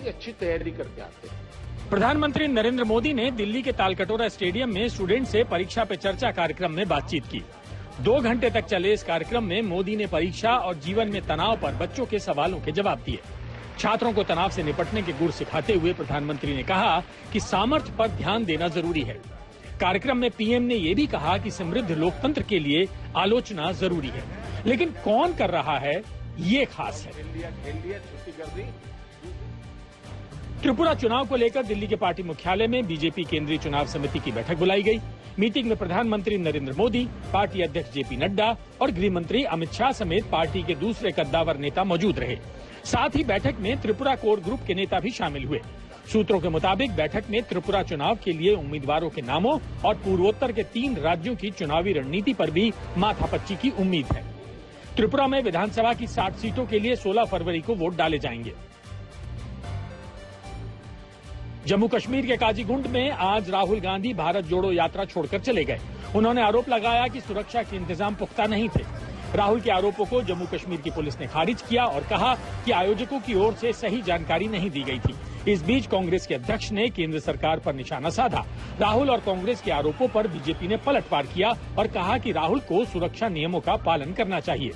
ही अच्छी तैयारी करके आते हैं। प्रधानमंत्री नरेंद्र मोदी ने दिल्ली के तालकटोरा स्टेडियम में स्टूडेंट से परीक्षा पे चर्चा कार्यक्रम में बातचीत की। 2 घंटे तक चले इस कार्यक्रम में मोदी ने परीक्षा और जीवन में तनाव पर बच्चों के सवालों के जवाब दिए। छात्रों को तनाव से निपटने के गुर सिखाते हुए प्रधानमंत्री ने कहा कि सामर्थ्य पर ध्यान देना जरूरी है। कार्यक्रम में पीएम ने ये भी कहा कि समृद्ध लोकतंत्र के लिए आलोचना जरूरी है, लेकिन कौन कर रहा है ये खास है। त्रिपुरा चुनाव को लेकर दिल्ली के पार्टी मुख्यालय में बीजेपी केंद्रीय चुनाव समिति की बैठक बुलाई गई। मीटिंग में प्रधानमंत्री नरेंद्र मोदी, पार्टी अध्यक्ष जेपी नड्डा और गृह मंत्री अमित शाह समेत पार्टी के दूसरे कद्दावर नेता मौजूद रहे। साथ ही बैठक में त्रिपुरा कोर ग्रुप के नेता भी शामिल हुए। सूत्रों के मुताबिक बैठक में त्रिपुरा चुनाव के लिए उम्मीदवारों के नामों और पूर्वोत्तर के 3 राज्यों की चुनावी रणनीति पर भी माथापच्ची की उम्मीद है। त्रिपुरा में विधानसभा की 60 सीटों के लिए 16 फरवरी को वोट डाले जाएंगे। जम्मू कश्मीर के काजीगुंड में आज राहुल गांधी भारत जोड़ो यात्रा छोड़कर चले गए। उन्होंने आरोप लगाया कि सुरक्षा के इंतजाम पुख्ता नहीं थे। राहुल के आरोपों को जम्मू कश्मीर की पुलिस ने खारिज किया और कहा कि आयोजकों की ओर से सही जानकारी नहीं दी गई थी। इस बीच कांग्रेस के अध्यक्ष ने केंद्र सरकार पर निशाना साधा। राहुल और कांग्रेस के आरोपों पर बीजेपी ने पलटवार किया और कहा कि राहुल को सुरक्षा नियमों का पालन करना चाहिए।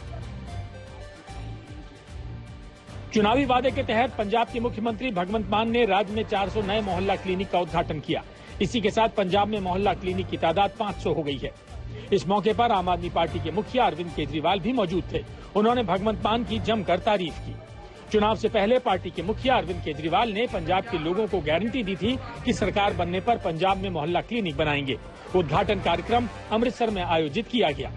चुनावी वादे के तहत पंजाब के मुख्यमंत्री भगवंत मान ने राज्य में 400 नए मोहल्ला क्लिनिक का उद्घाटन किया। इसी के साथ पंजाब में मोहल्ला क्लिनिक की तादाद 500 हो गई है। इस मौके पर आम आदमी पार्टी के मुखिया अरविंद केजरीवाल भी मौजूद थे। उन्होंने भगवंत मान की जमकर तारीफ की। चुनाव से पहले पार्टी के मुखिया अरविंद केजरीवाल ने पंजाब के लोगों को गारंटी दी थी कि सरकार बनने पर पंजाब में मोहल्ला क्लिनिक बनाएंगे। उद्घाटन कार्यक्रम अमृतसर में आयोजित किया गया।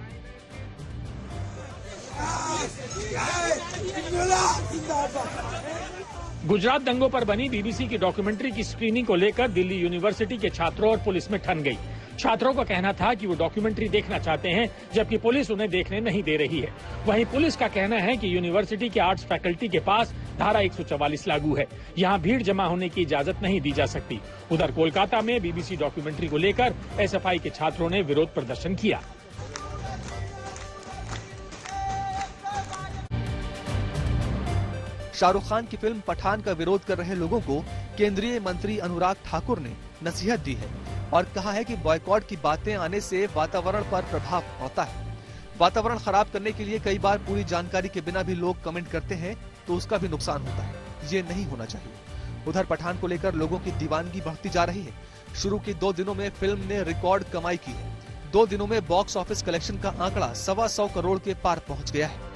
गुजरात दंगों पर बनी बीबीसी की डॉक्यूमेंट्री की स्क्रीनिंग को लेकर दिल्ली यूनिवर्सिटी के छात्रों और पुलिस में ठन गई। छात्रों का कहना था कि वो डॉक्यूमेंट्री देखना चाहते हैं, जबकि पुलिस उन्हें देखने नहीं दे रही है। वहीं पुलिस का कहना है कि यूनिवर्सिटी के आर्ट्स फैकल्टी के पास धारा 144 लागू है। यहाँ भीड़ जमा होने की इजाजत नहीं दी जा सकती। उधर कोलकाता में बीबीसी डॉक्यूमेंट्री को लेकर एसएफआई के छात्रों ने विरोध प्रदर्शन किया। शाहरुख खान की फिल्म पठान का विरोध कर रहे लोगों को केंद्रीय मंत्री अनुराग ठाकुर ने नसीहत दी है और कहा है कि बॉयकॉट की बातें आने से वातावरण पर प्रभाव पड़ता है। वातावरण खराब करने के लिए कई बार पूरी जानकारी के बिना भी लोग कमेंट करते हैं तो उसका भी नुकसान होता है। ये नहीं होना चाहिए। उधर पठान को लेकर लोगों की दीवानगी बढ़ती जा रही है। शुरू के 2 दिनों में फिल्म ने रिकॉर्ड कमाई की है। 2 दिनों में बॉक्स ऑफिस कलेक्शन का आंकड़ा 125 करोड़ के पार पहुंच गया है।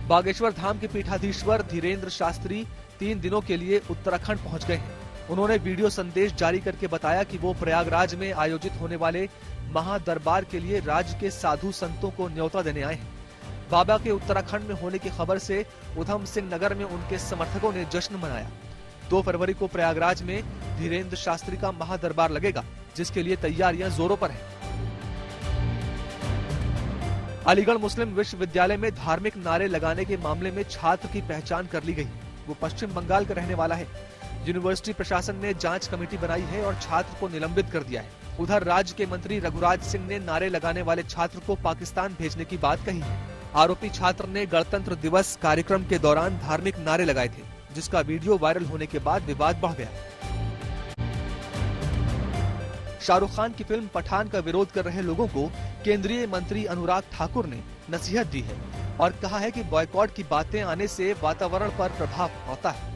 बागेश्वर धाम के पीठाधीश्वर धीरेन्द्र शास्त्री 3 दिनों के लिए उत्तराखंड पहुंच गए हैं। उन्होंने वीडियो संदेश जारी करके बताया कि वो प्रयागराज में आयोजित होने वाले महादरबार के लिए राज्य के साधु संतों को न्योता देने आए हैं। बाबा के उत्तराखंड में होने की खबर से उधम सिंह नगर में उनके समर्थकों ने जश्न मनाया। 2 फरवरी को प्रयागराज में धीरेन्द्र शास्त्री का महादरबार लगेगा, जिसके लिए तैयारियां जोरों पर हैं। अलीगढ़ मुस्लिम विश्वविद्यालय में धार्मिक नारे लगाने के मामले में छात्र की पहचान कर ली गई। वो पश्चिम बंगाल का रहने वाला है। यूनिवर्सिटी प्रशासन ने जांच कमेटी बनाई है और छात्र को निलंबित कर दिया है। उधर राज्य के मंत्री रघुराज सिंह ने नारे लगाने वाले छात्र को पाकिस्तान भेजने की बात कही है। आरोपी छात्र ने गणतंत्र दिवस कार्यक्रम के दौरान धार्मिक नारे लगाए थे, जिसका वीडियो वायरल होने के बाद विवाद बढ़ गया। शाहरुख खान की फिल्म पठान का विरोध कर रहे लोगों को केंद्रीय मंत्री अनुराग ठाकुर ने नसीहत दी है और कहा है कि बॉयकॉट की बातें आने से वातावरण पर प्रभाव पड़ता है।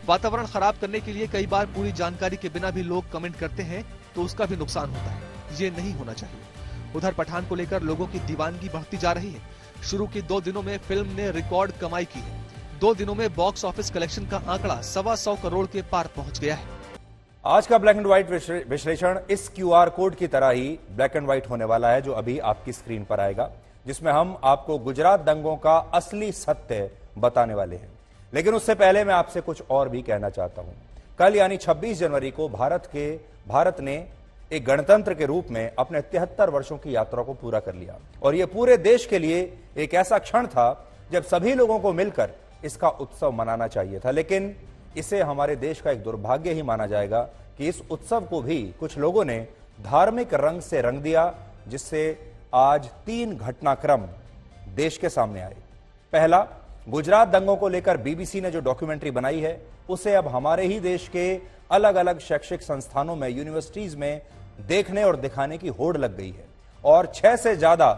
वातावरण खराब करने के लिए कई बार पूरी जानकारी के बिना भी लोग कमेंट करते हैं तो उसका भी नुकसान होता है। ये नहीं होना चाहिए। उधर पठान को लेकर लोगों की दीवानगी बढ़ती जा रही है। शुरू के 2 दिनों में फिल्म ने रिकॉर्ड कमाई की है। 2 दिनों में बॉक्स ऑफिस कलेक्शन का आंकड़ा 125 करोड़ के पार पहुंच गया है। आज का ब्लैक एंड व्हाइट विश्लेषण इस क्यूआर कोड की तरह ही ब्लैक एंड व्हाइट होने वाला है, जो अभी आपकी स्क्रीन पर आएगा, जिसमें हम आपको गुजरात दंगों का असली सत्य बताने वाले हैं। लेकिन उससे पहले मैं आपसे कुछ और भी कहना चाहता हूं। कल यानी 26 जनवरी को भारत ने एक गणतंत्र के रूप में अपने 73 वर्षों की यात्रा को पूरा कर लिया और यह पूरे देश के लिए एक ऐसा क्षण था जब सभी लोगों को मिलकर इसका उत्सव मनाना चाहिए था। लेकिन इसे हमारे देश का एक दुर्भाग्य ही माना जाएगा कि इस उत्सव को भी कुछ लोगों ने धार्मिक रंग से रंग दिया, जिससे आज 3 घटनाक्रम देश के सामने आए। पहला, गुजरात दंगों को लेकर बीबीसी ने जो डॉक्यूमेंट्री बनाई है उसे अब हमारे ही देश के अलग अलग शैक्षिक संस्थानों में, यूनिवर्सिटीज में देखने और दिखाने की होड़ लग गई है और 6 से ज्यादा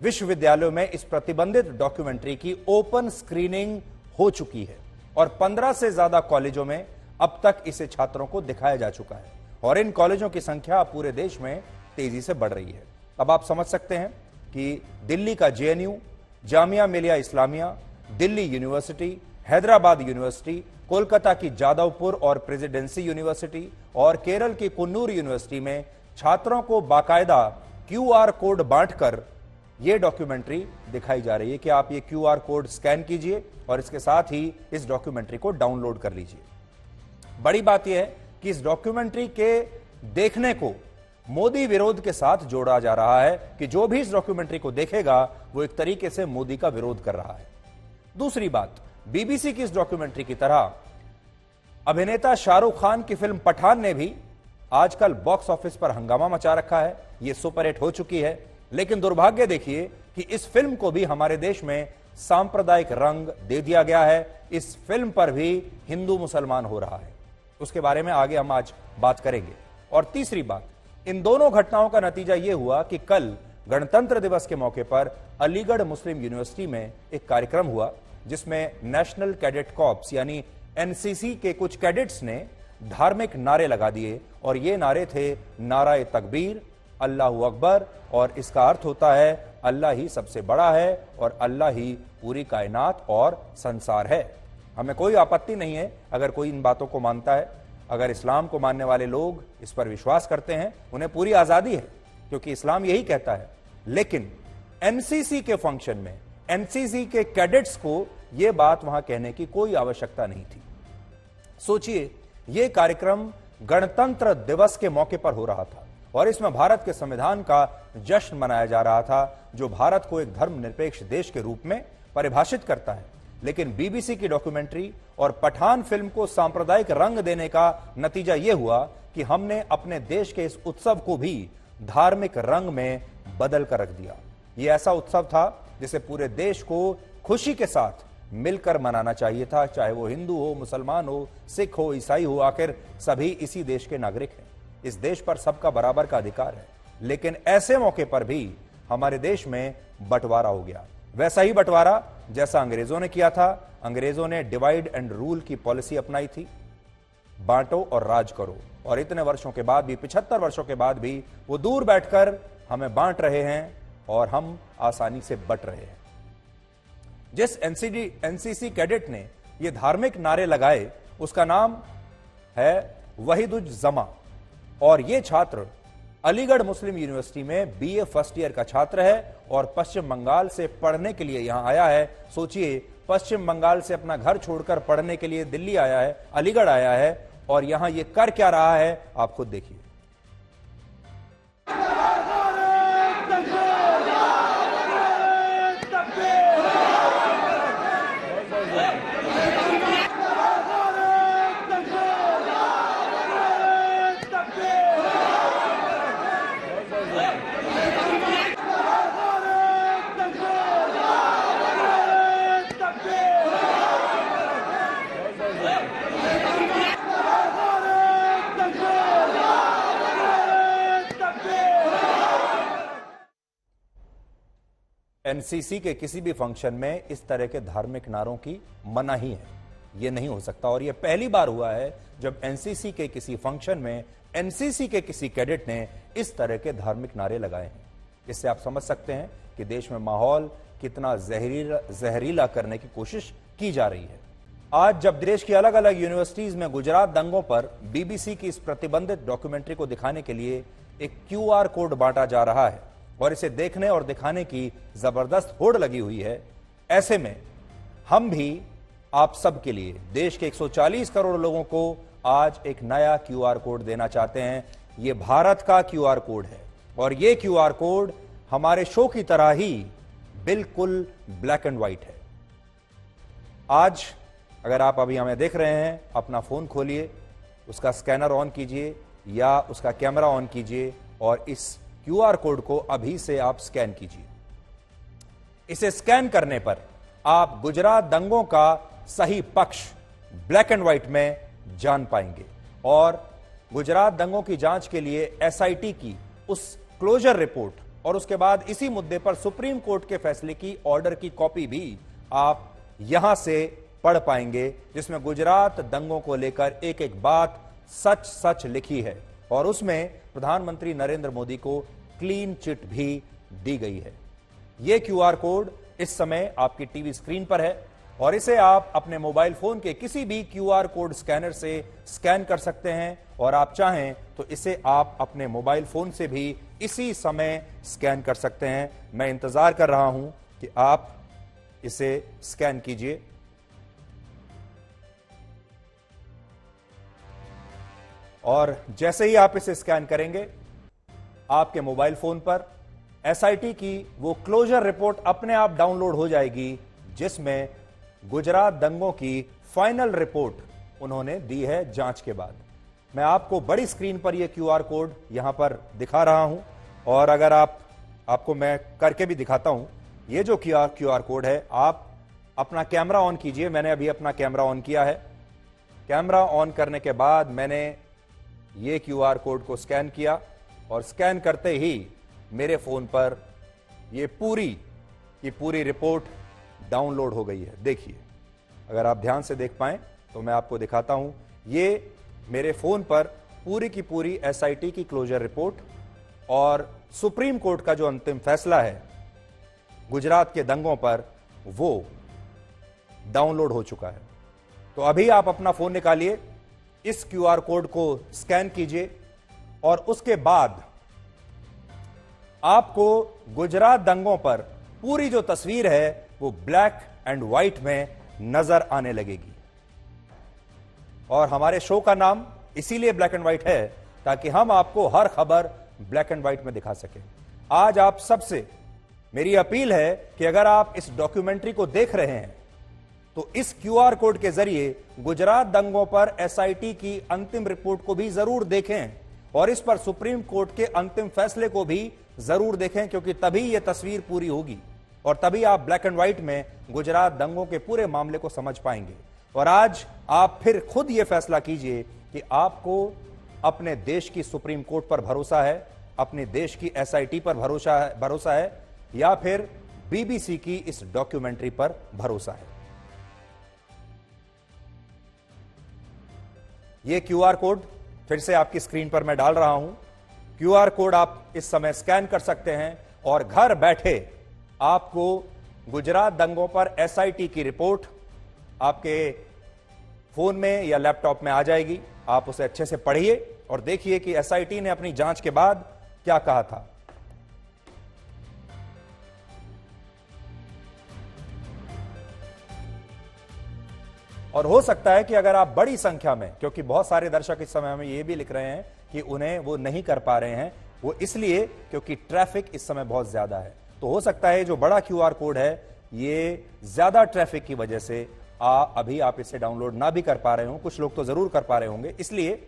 विश्वविद्यालयों में इस प्रतिबंधित डॉक्यूमेंट्री की ओपन स्क्रीनिंग हो चुकी है और 15 से ज्यादा कॉलेजों में अब तक इसे छात्रों को दिखाया जा चुका है और इन कॉलेजों की संख्या पूरे देश में तेजी से बढ़ रही है। अब आप समझ सकते हैं कि दिल्ली का JNU, Jamia Millia Islamia, Delhi university, Hyderabad university, Kolkata की जादवपुर और प्रेसिडेंसी यूनिवर्सिटी और केरल की कुन्नूर यूनिवर्सिटी में छात्रों को बाकायदा क्यूआर कोड बांटकर यह डॉक्यूमेंट्री दिखाई जा रही है कि आप ये क्यूआर कोड स्कैन कीजिए और इसके साथ ही इस डॉक्यूमेंट्री को डाउनलोड कर लीजिए। बड़ी बात यह है कि इस डॉक्यूमेंट्री के देखने को मोदी विरोध के साथ जोड़ा जा रहा है कि जो भी इस डॉक्यूमेंट्री को देखेगा वो एक तरीके से मोदी का विरोध कर रहा है। दूसरी बात, बीबीसी की इस डॉक्यूमेंट्री की तरह अभिनेता शाहरुख खान की फिल्म पठान ने भी आजकल बॉक्स ऑफिस पर हंगामा मचा रखा है। यह सुपरहिट हो चुकी है, लेकिन दुर्भाग्य देखिए कि इस फिल्म को भी हमारे देश में सांप्रदायिक रंग दे दिया गया है। इस फिल्म पर भी हिंदू मुसलमान हो रहा है, उसके बारे में आगे हम आज बात करेंगे। और तीसरी बात, इन दोनों घटनाओं का नतीजा यह हुआ कि कल गणतंत्र दिवस के मौके पर अलीगढ़ मुस्लिम यूनिवर्सिटी में एक कार्यक्रम हुआ जिसमें नेशनल कैडेट कॉर्प्स यानी एनसीसी के कुछ कैडेट्स ने धार्मिक नारे लगा दिए और ये नारे थे नाराए तकबीर, अल्लाहू अकबर, और इसका अर्थ होता है अल्लाह ही सबसे बड़ा है और अल्लाह ही पूरी कायनात और संसार है। हमें कोई आपत्ति नहीं है अगर कोई इन बातों को मानता है। अगर इस्लाम को मानने वाले लोग इस पर विश्वास करते हैं, उन्हें पूरी आजादी है क्योंकि इस्लाम यही कहता है। लेकिन एनसीसी के फंक्शन में एनसीसी के कैडेट्स को यह बात वहां कहने की कोई आवश्यकता नहीं थी। सोचिए, यह कार्यक्रम गणतंत्र दिवस के मौके पर हो रहा था और इसमें भारत के संविधान का जश्न मनाया जा रहा था जो भारत को एक धर्मनिरपेक्ष देश के रूप में परिभाषित करता है। लेकिन बीबीसी की डॉक्यूमेंट्री और पठान फिल्म को सांप्रदायिक रंग देने का नतीजा यह हुआ कि हमने अपने देश के इस उत्सव को भी धार्मिक रंग में बदल कर रख दिया। यह ऐसा उत्सव था जिसे पूरे देश को खुशी के साथ मिलकर मनाना चाहिए था, चाहे वो हिंदू हो, मुसलमान हो, सिख हो, ईसाई हो, आखिर सभी इसी देश के नागरिक हैं। इस देश पर सबका बराबर का अधिकार है। लेकिन ऐसे मौके पर भी हमारे देश में बंटवारा हो गया, वैसा ही बंटवारा जैसा अंग्रेजों ने किया था। अंग्रेजों ने डिवाइड एंड रूल की पॉलिसी अपनाई थी, बांटो और राज करो, और इतने वर्षों के बाद भी, 75 वर्षों के बाद भी वो दूर बैठकर हमें बांट रहे हैं और हम आसानी से बंट रहे हैं। जिस एनसीसी कैडेट ने ये धार्मिक नारे लगाए उसका नाम है वहीदुज्जमा और ये छात्र अलीगढ़ मुस्लिम यूनिवर्सिटी में बीए फर्स्ट ईयर का छात्र है और पश्चिम बंगाल से पढ़ने के लिए यहां आया है। सोचिए, पश्चिम बंगाल से अपना घर छोड़कर पढ़ने के लिए दिल्ली आया है, अलीगढ़ आया है, और यहां ये कर क्या रहा है आप खुद देखिए। एनसीसी के किसी भी फंक्शन में इस तरह के धार्मिक नारों की मनाही है, यह नहीं हो सकता। और यह पहली बार हुआ है जब एनसीसी के किसी फंक्शन में एनसीसी के किसी कैडेट ने इस तरह के धार्मिक नारे लगाए हैं। इससे आप समझ सकते हैं कि देश में माहौल कितना जहरीला करने की कोशिश की जा रही है। आज जब देश की अलग अलग यूनिवर्सिटीज में गुजरात दंगों पर बीबीसी की इस प्रतिबंधित डॉक्यूमेंट्री को दिखाने के लिए एक क्यूआर कोड बांटा जा रहा है और इसे देखने और दिखाने की जबरदस्त होड़ लगी हुई है, ऐसे में हम भी आप सब के लिए, देश के 140 करोड़ लोगों को आज एक नया क्यूआर कोड देना चाहते हैं। यह भारत का क्यूआर कोड है और यह क्यूआर कोड हमारे शो की तरह ही बिल्कुल ब्लैक एंड व्हाइट है। आज अगर आप अभी हमें देख रहे हैं, अपना फोन खोलिए, उसका स्कैनर ऑन कीजिए या उसका कैमरा ऑन कीजिए और इस क्यूआर कोड को अभी से आप स्कैन कीजिए। इसे स्कैन करने पर आप गुजरात दंगों का सही पक्ष ब्लैक एंड व्हाइट में जान पाएंगे और गुजरात दंगों की जांच के लिए एसआईटी की उस क्लोजर रिपोर्ट और उसके बाद इसी मुद्दे पर सुप्रीम कोर्ट के फैसले की ऑर्डर की कॉपी भी आप यहां से पढ़ पाएंगे, जिसमें गुजरात दंगों को लेकर एक एक बात सच सच लिखी है और उसमें प्रधानमंत्री नरेंद्र मोदी को क्लीन चिट भी दी गई है। यह क्यूआर कोड इस समय आपकी टीवी स्क्रीन पर है और इसे आप अपने मोबाइल फोन के किसी भी क्यूआर कोड स्कैनर से स्कैन कर सकते हैं और आप चाहें तो इसे आप अपने मोबाइल फोन से भी इसी समय स्कैन कर सकते हैं। मैं इंतजार कर रहा हूं कि आप इसे स्कैन कीजिए। और जैसे ही आप इसे स्कैन करेंगे, आपके मोबाइल फोन पर एसआईटी की वो क्लोजर रिपोर्ट अपने आप डाउनलोड हो जाएगी, जिसमें गुजरात दंगों की फाइनल रिपोर्ट उन्होंने दी है जांच के बाद। मैं आपको बड़ी स्क्रीन पर यह क्यूआर कोड यहां पर दिखा रहा हूं और अगर आपको मैं करके भी दिखाता हूं। यह जो क्यूआर कोड है, आप अपना कैमरा ऑन कीजिए। मैंने अभी अपना कैमरा ऑन किया है। कैमरा ऑन करने के बाद मैंने ये क्यूआर कोड को स्कैन किया और स्कैन करते ही मेरे फोन पर ये पूरी रिपोर्ट डाउनलोड हो गई है। देखिए, अगर आप ध्यान से देख पाएं तो मैं आपको दिखाता हूं। ये मेरे फोन पर पूरी की पूरी एसआईटी की क्लोजर रिपोर्ट और सुप्रीम कोर्ट का जो अंतिम फैसला है गुजरात के दंगों पर, वो डाउनलोड हो चुका है। तो अभी आप अपना फोन निकालिए, इस क्यूआर कोड को स्कैन कीजिए और उसके बाद आपको गुजरात दंगों पर पूरी जो तस्वीर है वो ब्लैक एंड व्हाइट में नजर आने लगेगी। और हमारे शो का नाम इसीलिए ब्लैक एंड व्हाइट है ताकि हम आपको हर खबर ब्लैक एंड व्हाइट में दिखा सकें। आज आप सबसे मेरी अपील है कि अगर आप इस डॉक्यूमेंट्री को देख रहे हैं तो इस क्यूआर कोड के जरिए गुजरात दंगों पर एसआईटी की अंतिम रिपोर्ट को भी जरूर देखें और इस पर सुप्रीम कोर्ट के अंतिम फैसले को भी जरूर देखें, क्योंकि तभी यह तस्वीर पूरी होगी और तभी आप ब्लैक एंड व्हाइट में गुजरात दंगों के पूरे मामले को समझ पाएंगे। और आज आप फिर खुद यह फैसला कीजिए कि आपको अपने देश की सुप्रीम कोर्ट पर भरोसा है, अपने देश की एसआईटी पर भरोसा है या फिर बीबीसी की इस डॉक्यूमेंट्री पर भरोसा है। यह क्यूआर कोड फिर से आपकी स्क्रीन पर मैं डाल रहा हूं। क्यूआर कोड आप इस समय स्कैन कर सकते हैं और घर बैठे आपको गुजरात दंगों पर एसआईटी की रिपोर्ट आपके फोन में या लैपटॉप में आ जाएगी। आप उसे अच्छे से पढ़िए और देखिए कि एसआईटी ने अपनी जांच के बाद क्या कहा था। और हो सकता है कि अगर आप बड़ी संख्या में, क्योंकि बहुत सारे दर्शक इस समय हमें यह भी लिख रहे हैं कि उन्हें वो नहीं कर पा रहे हैं, वो इसलिए क्योंकि ट्रैफिक इस समय बहुत ज्यादा है। तो हो सकता है जो बड़ा क्यूआर कोड है ये ज्यादा ट्रैफिक की वजह से अभी आप इसे डाउनलोड ना भी कर पा रहे हो। कुछ लोग तो जरूर कर पा रहे होंगे। इसलिए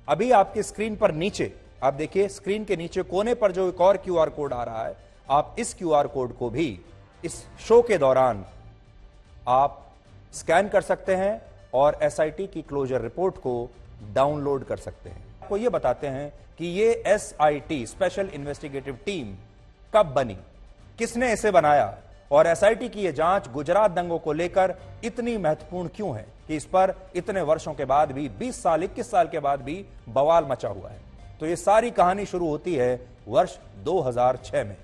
अभी आपकी स्क्रीन पर नीचे आप देखिए, स्क्रीन के नीचे कोने पर जो एक और क्यूआर कोड आ रहा है, आप इस क्यूआर कोड को भी इस शो के दौरान आप स्कैन कर सकते हैं और एसआईटी की क्लोजर रिपोर्ट को डाउनलोड कर सकते हैं। आपको यह बताते हैं कि ये एसआईटी स्पेशल इन्वेस्टिगेटिव टीम कब बनी, किसने इसे बनाया और एसआईटी की यह जांच गुजरात दंगों को लेकर इतनी महत्वपूर्ण क्यों है कि इस पर इतने वर्षों के बाद भी 20 साल 21 साल के बाद भी बवाल मचा हुआ है। तो यह सारी कहानी शुरू होती है वर्ष 2006 में।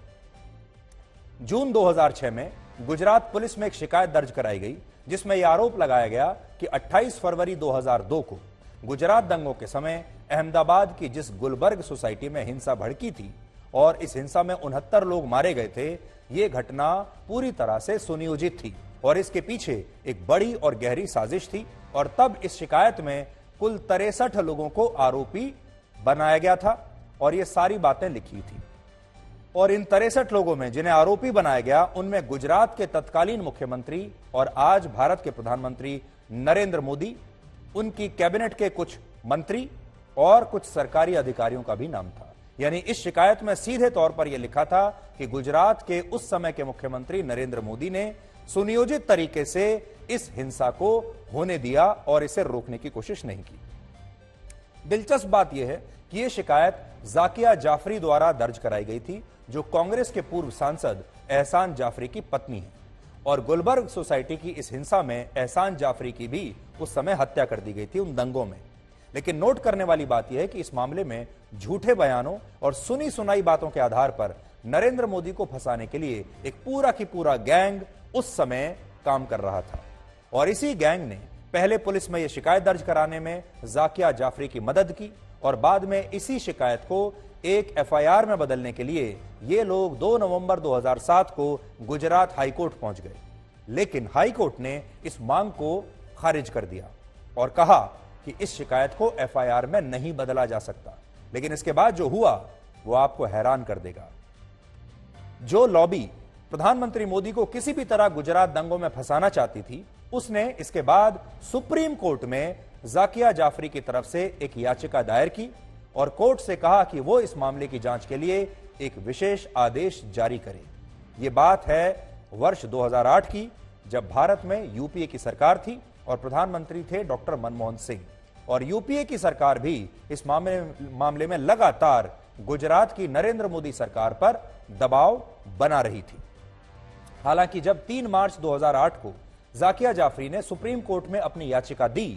जून 2006 में गुजरात पुलिस में एक शिकायत दर्ज कराई गई जिसमें यह आरोप लगाया गया कि 28 फरवरी 2002 को गुजरात दंगों के समय अहमदाबाद की जिस गुलबर्ग सोसाइटी में हिंसा भड़की थी और इस हिंसा में 69 लोग मारे गए थे, यह घटना पूरी तरह से सुनियोजित थी और इसके पीछे एक बड़ी और गहरी साजिश थी। और तब इस शिकायत में कुल 63 लोगों को आरोपी बनाया गया था और ये सारी बातें लिखी थी। और इन 63 लोगों में जिन्हें आरोपी बनाया गया, उनमें गुजरात के तत्कालीन मुख्यमंत्री और आज भारत के प्रधानमंत्री नरेंद्र मोदी, उनकी कैबिनेट के कुछ मंत्री और कुछ सरकारी अधिकारियों का भी नाम था। यानी इस शिकायत में सीधे तौर पर यह लिखा था कि गुजरात के उस समय के मुख्यमंत्री नरेंद्र मोदी ने सुनियोजित तरीके से इस हिंसा को होने दिया और इसे रोकने की कोशिश नहीं की। दिलचस्प बात यह है कि यह शिकायत जाकिया जाफरी द्वारा दर्ज कराई गई थी, जो कांग्रेस के पूर्व सांसद एहसान जाफरी की पत्नी है, और गुलबर्ग सोसाइटी की इस हिंसा में एहसान जाफरी की भी उस समय हत्या कर दी गई थी उन दंगों में। लेकिन नोट करने वाली बात यह है कि इस मामले में झूठे बयानों और सुनी सुनाई बातों के आधार पर नरेंद्र मोदी को फंसाने के लिए एक पूरा की पूरा गैंग उस समय काम कर रहा था, और इसी गैंग ने पहले पुलिस में यह शिकायत दर्ज कराने में जाकिया जाफरी की मदद की, और बाद में इसी शिकायत को एक एफआईआर में बदलने के लिए ये लोग 2 नवंबर 2007 को गुजरात हाईकोर्ट पहुंच गए। लेकिन हाईकोर्ट ने इस मांग को खारिज कर दिया और कहा कि इस शिकायत को एफआईआर में नहीं बदला जा सकता। लेकिन इसके बाद जो हुआ वो आपको हैरान कर देगा। जो लॉबी प्रधानमंत्री मोदी को किसी भी तरह गुजरात दंगों में फंसाना चाहती थी, उसने इसके बाद सुप्रीम कोर्ट में जाकिया जाफरी की तरफ से एक याचिका दायर की और कोर्ट से कहा कि वो इस मामले की जांच के लिए एक विशेष आदेश जारी करे। ये बात है वर्ष 2008 की, जब भारत में यूपीए की सरकार थी और प्रधानमंत्री थे डॉक्टर मनमोहन सिंह, और यूपीए की सरकार भी इस मामले में लगातार गुजरात की नरेंद्र मोदी सरकार पर दबाव बना रही थी। हालांकि जब 3 मार्च 2008 को जाकिया जाफरी ने सुप्रीम कोर्ट में अपनी याचिका दी,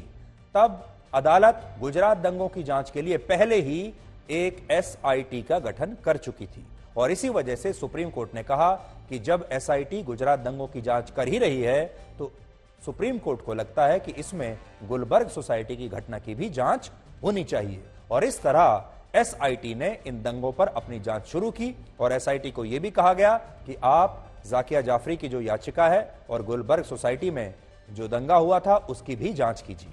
तब अदालत गुजरात दंगों की जांच के लिए पहले ही एक एसआईटी का गठन कर चुकी थी, और इसी वजह से सुप्रीम कोर्ट ने कहा कि जब एसआईटी गुजरात दंगों की जांच कर ही रही है तो सुप्रीम कोर्ट को लगता है कि इसमें गुलबर्ग सोसाइटी की घटना की भी जांच होनी चाहिए। और इस तरह एसआईटी ने इन दंगों पर अपनी जांच शुरू की, और एसआईटी को यह भी कहा गया कि आप जाकिया जाफरी की जो याचिका है और गुलबर्ग सोसाइटी में जो दंगा हुआ था उसकी भी जांच कीजिए।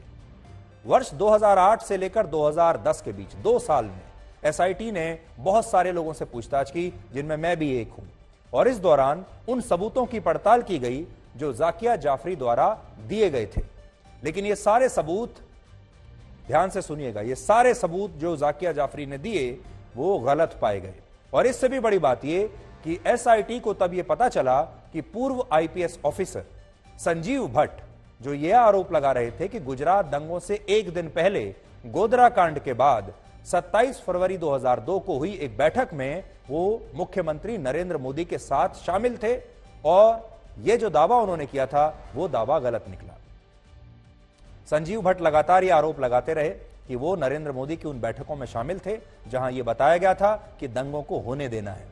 वर्ष 2008 से लेकर 2010 के बीच 2 साल में एसआईटी ने बहुत सारे लोगों से पूछताछ की, जिनमें मैं भी एक हूं, और इस दौरान उन सबूतों की पड़ताल की गई जो जाकिया जाफरी द्वारा दिए गए थे। लेकिन ये सारे सबूत, ध्यान से सुनिएगा, ये सारे सबूत जो जाकिया जाफरी ने दिए वो गलत पाए गए। और इससे भी बड़ी बात ये कि एसआईटी को तब यह पता चला कि पूर्व आईपीएस ऑफिसर संजीव भट्ट जो यह आरोप लगा रहे थे कि गुजरात दंगों से एक दिन पहले गोधरा कांड के बाद 27 फरवरी 2002 को हुई एक बैठक में वो मुख्यमंत्री नरेंद्र मोदी के साथ शामिल थे, और यह जो दावा उन्होंने किया था वो दावा गलत निकला। संजीव भट्ट लगातार यह आरोप लगाते रहे कि वो नरेंद्र मोदी की उन बैठकों में शामिल थे जहां यह बताया गया था कि दंगों को होने देना है,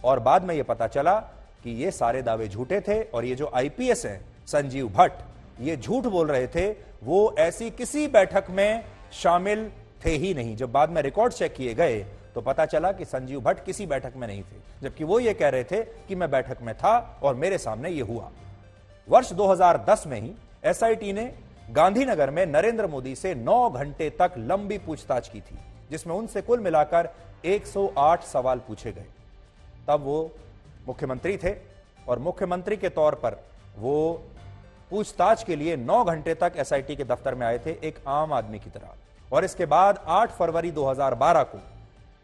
और बाद में यह पता चला कि ये सारे दावे झूठे थे, और ये जो आईपीएस हैं संजीव भट्ट, ये झूठ बोल रहे थे, वो ऐसी किसी बैठक में शामिल थे ही नहीं। जब बाद में रिकॉर्ड चेक किए गए तो पता चला कि संजीव भट्ट किसी बैठक में नहीं थे, जबकि वो ये कह रहे थे कि मैं बैठक में था और मेरे सामने ये हुआ। वर्ष 2010 में ही एसआईटी ने गांधीनगर में नरेंद्र मोदी से 9 घंटे तक लंबी पूछताछ की थी, जिसमें उनसे कुल मिलाकर 108 सवाल पूछे गए। तब वो मुख्यमंत्री थे, और मुख्यमंत्री के तौर पर वो पूछताछ के लिए 9 घंटे तक एसआईटी के दफ्तर में आए थे, एक आम आदमी की तरह। और इसके बाद 8 फरवरी 2012 को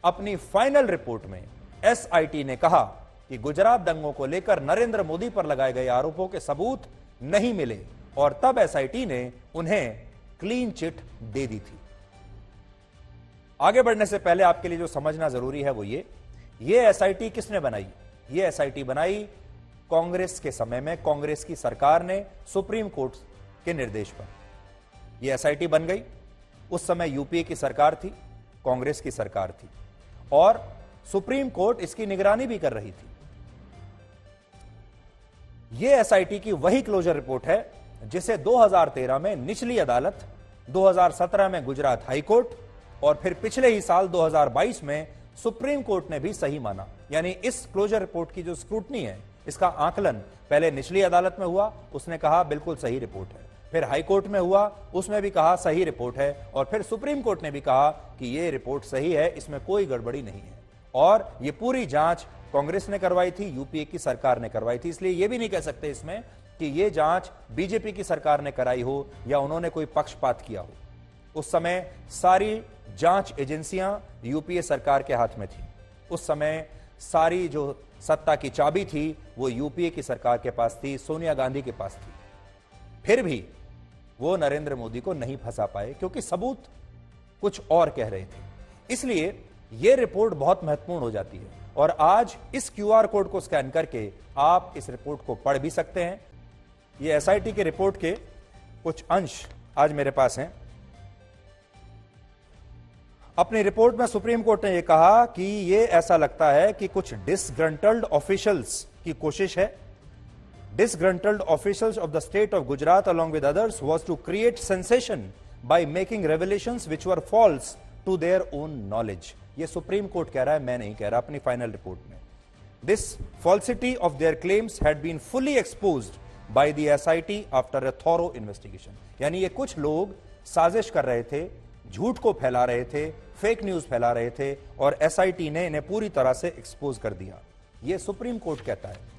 अपनी फाइनल रिपोर्ट में एसआईटी ने कहा कि गुजरात दंगों को लेकर नरेंद्र मोदी पर लगाए गए आरोपों के सबूत नहीं मिले, और तब एसआईटी ने उन्हें क्लीन चिट दे दी थी। आगे बढ़ने से पहले आपके लिए जो समझना जरूरी है वो ये एसआईटी किसने बनाई? ये एसआईटी बनाई कांग्रेस के समय में, कांग्रेस की सरकार ने सुप्रीम कोर्ट के निर्देश पर यह एसआईटी बन गई। उस समय यूपीए की सरकार थी, कांग्रेस की सरकार थी, और सुप्रीम कोर्ट इसकी निगरानी भी कर रही थी। यह एसआईटी की वही क्लोजर रिपोर्ट है जिसे 2013 में निचली अदालत, 2017 में गुजरात हाईकोर्ट, और फिर पिछले ही साल 2022 में सुप्रीम कोर्ट ने भी सही माना। यानी इस क्लोजर रिपोर्ट की जो स्क्रूटनी है, इसका आकलन पहले निचली अदालत में हुआ, उसने कहा बिल्कुल सही रिपोर्ट है, फिर हाई कोर्ट में हुआ, उसमें भी कहा सही रिपोर्ट है, और फिर सुप्रीम कोर्ट ने भी कहा कि यह रिपोर्ट सही है, इसमें कोई गड़बड़ी नहीं है। और यह पूरी जांच कांग्रेस ने करवाई थी, यूपीए की सरकार ने करवाई थी, इसलिए यह भी नहीं कह सकते इसमें कि यह जांच बीजेपी की सरकार ने कराई हो या उन्होंने कोई पक्षपात किया हो। उस समय सारी जांच एजेंसियां यूपीए सरकार के हाथ में थी। उस समय सारी जो सत्ता की चाबी थी वो यूपीए की सरकार के पास थी, सोनिया गांधी के पास थी। फिर भी वो नरेंद्र मोदी को नहीं फंसा पाए क्योंकि सबूत कुछ और कह रहे थे। इसलिए यह रिपोर्ट बहुत महत्वपूर्ण हो जाती है और आज इस क्यूआर कोड को स्कैन करके आप इस रिपोर्ट को पढ़ भी सकते हैं। ये एसआईटी के रिपोर्ट के कुछ अंश आज मेरे पास हैं। अपनी रिपोर्ट में सुप्रीम कोर्ट ने यह कहा कि यह ऐसा लगता है कि कुछ डिसग्रंटल्ड ऑफिशियल्स की कोशिश है। Disgruntled officials of the state of Gujarat along with others was to create sensation by making revelations which were false to their own knowledge. ये सुप्रीम कोर्ट कह रहा है, मैं नहीं कह रहा अपनी फाइनल रिपोर्ट में। This falsity of their claims had been fully exposed by the SIT after a thorough investigation. यानी ये कुछ लोग साजिश कर रहे थे, झूठ को फैला रहे थे, फेक न्यूज फैला रहे थे और SIT ने इन्हें पूरी तरह से एक्सपोज कर दिया। ये सुप्रीम कोर्ट कहता है।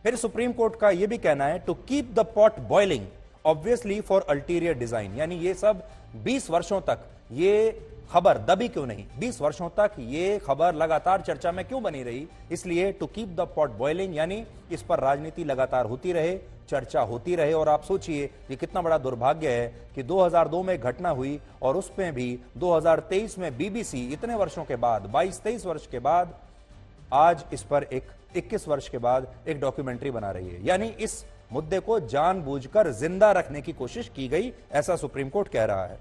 फिर सुप्रीम कोर्ट का यह भी कहना है to keep the pot boiling obviously for ulterior design, यानी ये सब 20 वर्षों तक ये खबर दबी क्यों नहीं, 20 वर्षों तक ये खबर लगातार चर्चा में क्यों बनी रही, इसलिए to keep the pot boiling, यानी इस पर राजनीति लगातार होती रहे, चर्चा होती रहे। और आप सोचिए ये कितना बड़ा दुर्भाग्य है कि 2002 में घटना हुई और उसमें भी 2023 में बीबीसी इतने वर्षों के बाद, 22-23 वर्ष के बाद, आज इस पर 21 वर्ष के बाद एक डॉक्यूमेंट्री बना रही है। यानी इस मुद्दे को जानबूझकर जिंदा रखने की कोशिश की गई, ऐसा सुप्रीम कोर्ट कह रहा है।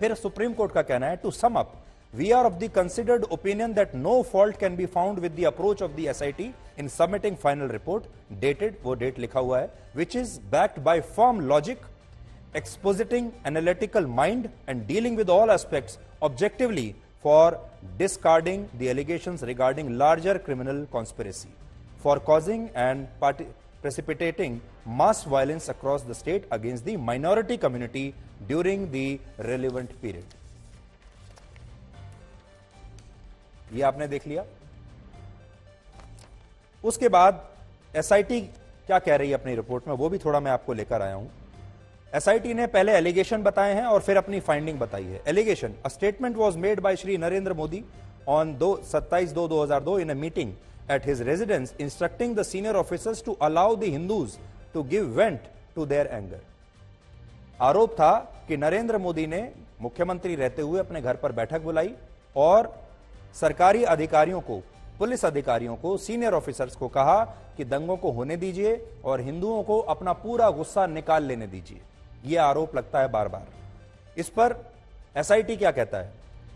फिर सुप्रीम कोर्ट का कहना है to sum up, we are of the considered opinion that no fault can be found with the approach of the SIT in submitting final report, dated, वो डेट लिखा हुआ है, which is backed by firm logic, expositing analytical mind and dealing with all aspects objectively for discarding the allegations regarding larger criminal conspiracy, for causing and precipitating mass violence across the state against the minority community during the relevant period. ये आपने देख लिया। उसके बाद SIT क्या कह रही है अपनी रिपोर्ट में, वो भी थोड़ा मैं आपको लेकर आया हूं। एसआईटी ने पहले एलिगेशन बताए हैं और फिर अपनी फाइंडिंग बताई है। Allegation, a statement was made by Shri Narendra Modi on 27/2/2002 in a meeting at his residence instructing the senior officers to allow the Hindus to give vent to their anger. आरोप था कि नरेंद्र मोदी ने मुख्यमंत्री रहते हुए अपने घर पर बैठक बुलाई और सरकारी अधिकारियों को, पुलिस अधिकारियों को, सीनियर ऑफिसर्स को कहा कि दंगों को होने दीजिए और हिंदुओं को अपना पूरा गुस्सा निकाल लेने दीजिए। यह आरोप लगता है बार बार। इस पर एसआईटी क्या कहता है,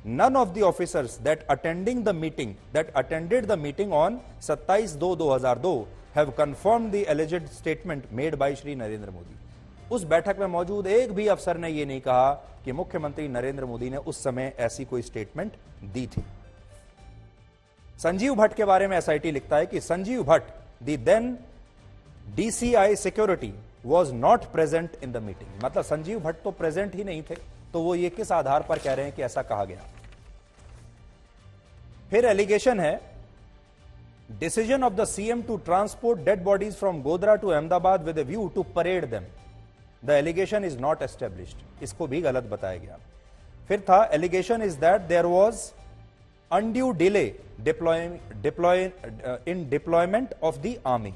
none of the officers that attended the meeting on 27/2/2002 have confirmed the alleged statement made by Shri Narendra Modi. उस बैठक में मौजूद एक भी अफसर ने यह नहीं कहा कि मुख्यमंत्री नरेंद्र मोदी ने उस समय ऐसी कोई स्टेटमेंट दी थी। संजीव भट्ट के बारे में एसआईटी लिखता है कि Sanjiv Bhatt, the then DCI security, was not present in the meeting। मतलब संजीव भट्ट तो प्रेजेंट ही नहीं थे, तो वो ये किस आधार पर कह रहे हैं कि ऐसा कहा गया। फिर एलिगेशन है, decision of the CM to transport dead bodies from Godhra to Ahmedabad with a view to parade them, the allegation is not established. इसको भी गलत बताया गया। फिर था, allegation is that there was undue delay in deployment of the army,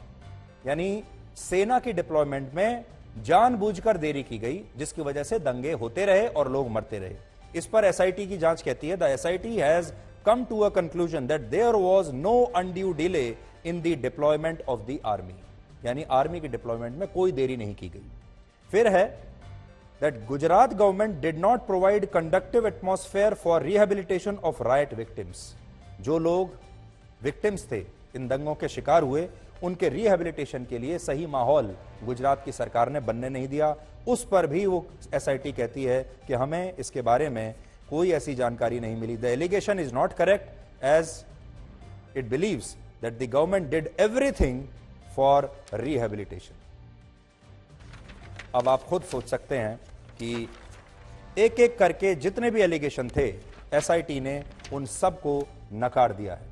यानी सेना की डिप्लॉयमेंट में जानबूझकर देरी की गई जिसकी वजह से दंगे होते रहे और लोग मरते रहे। इस पर एसआईटी की जांच कहती है, the SIT has come to a conclusion that there was no undue delay in the deployment of the army, यानी आर्मी की डिप्लॉयमेंट में कोई देरी नहीं की गई। फिर है that Gujarat government did not provide conductive atmosphere for rehabilitation of riot victims. जो लोग विक्टिम्स थे, इन दंगों के शिकार हुए, उनके रिहेबिलिटेशन के लिए सही माहौल गुजरात की सरकार ने बनने नहीं दिया। उस पर भी वो एसआईटी कहती है कि हमें इसके बारे में कोई ऐसी जानकारी नहीं मिली। The allegation is not correct as it believes that the government did everything for rehabilitation. अब आप खुद सोच सकते हैं कि एक एक करके जितने भी एलिगेशन थे एसआईटी ने उन सबको नकार दिया है।